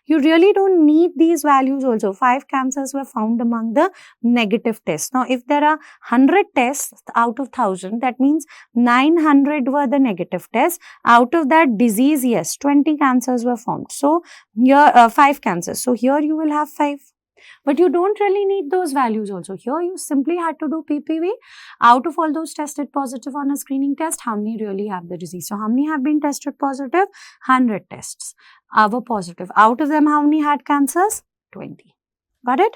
You really don't need these values also. 5 cancers were found among the negative tests. Now, if there are 100 tests out of 1,000, that means 900 were the negative tests. Out of that disease, yes, 20 cancers were found. So, here 5 cancers. So, here you will have 5. But you don't really need those values also. Here you simply had to do PPV. Out of all those tested positive on a screening test, how many really have the disease? So, how many have been tested positive? 100 tests were positive. Out of them, how many had cancers? 20. Got it?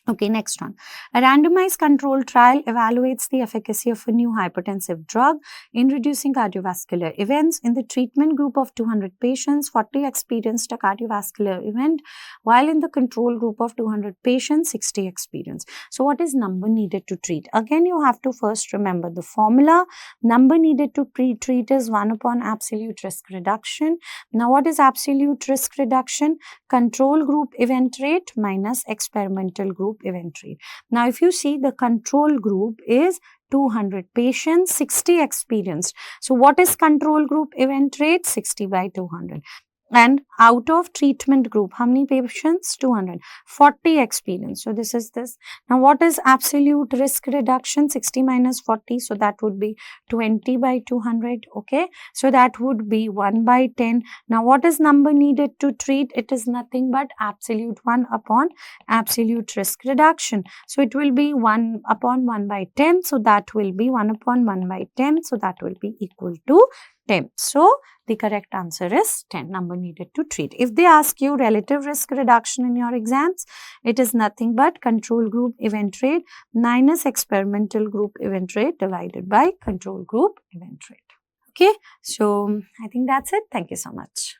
Okay, next one. A randomized controlled trial evaluates the efficacy of a new hypertensive drug in reducing cardiovascular events. In the treatment group of 200 patients, 40 experienced a cardiovascular event, while in the control group of 200 patients, 60 experienced. So, what is number needed to treat? Again, you have to first remember the formula. Number needed to treat is 1 upon absolute risk reduction. Now, what is absolute risk reduction? Control group event rate minus experimental group event rate. Now, if you see, the control group is 200 patients, 60 experienced. So, what is control group event rate? 60 by 200. And out of treatment group, how many patients? 200. 40 experience. So this is this. Now what is absolute risk reduction? 60 minus 40. So that would be 20 by 200. Okay. So that would be 1 by 10. Now what is number needed to treat? It is nothing but absolute 1 upon absolute risk reduction. So it will be 1 upon 1 by 10. So that will be 1 upon 1 by 10. So that will be equal to 10. So the correct answer is 10, number needed to treat. If they ask you relative risk reduction in your exams, it is nothing but control group event rate minus experimental group event rate divided by control group event rate. Okay, so I think that's it. Thank you so much.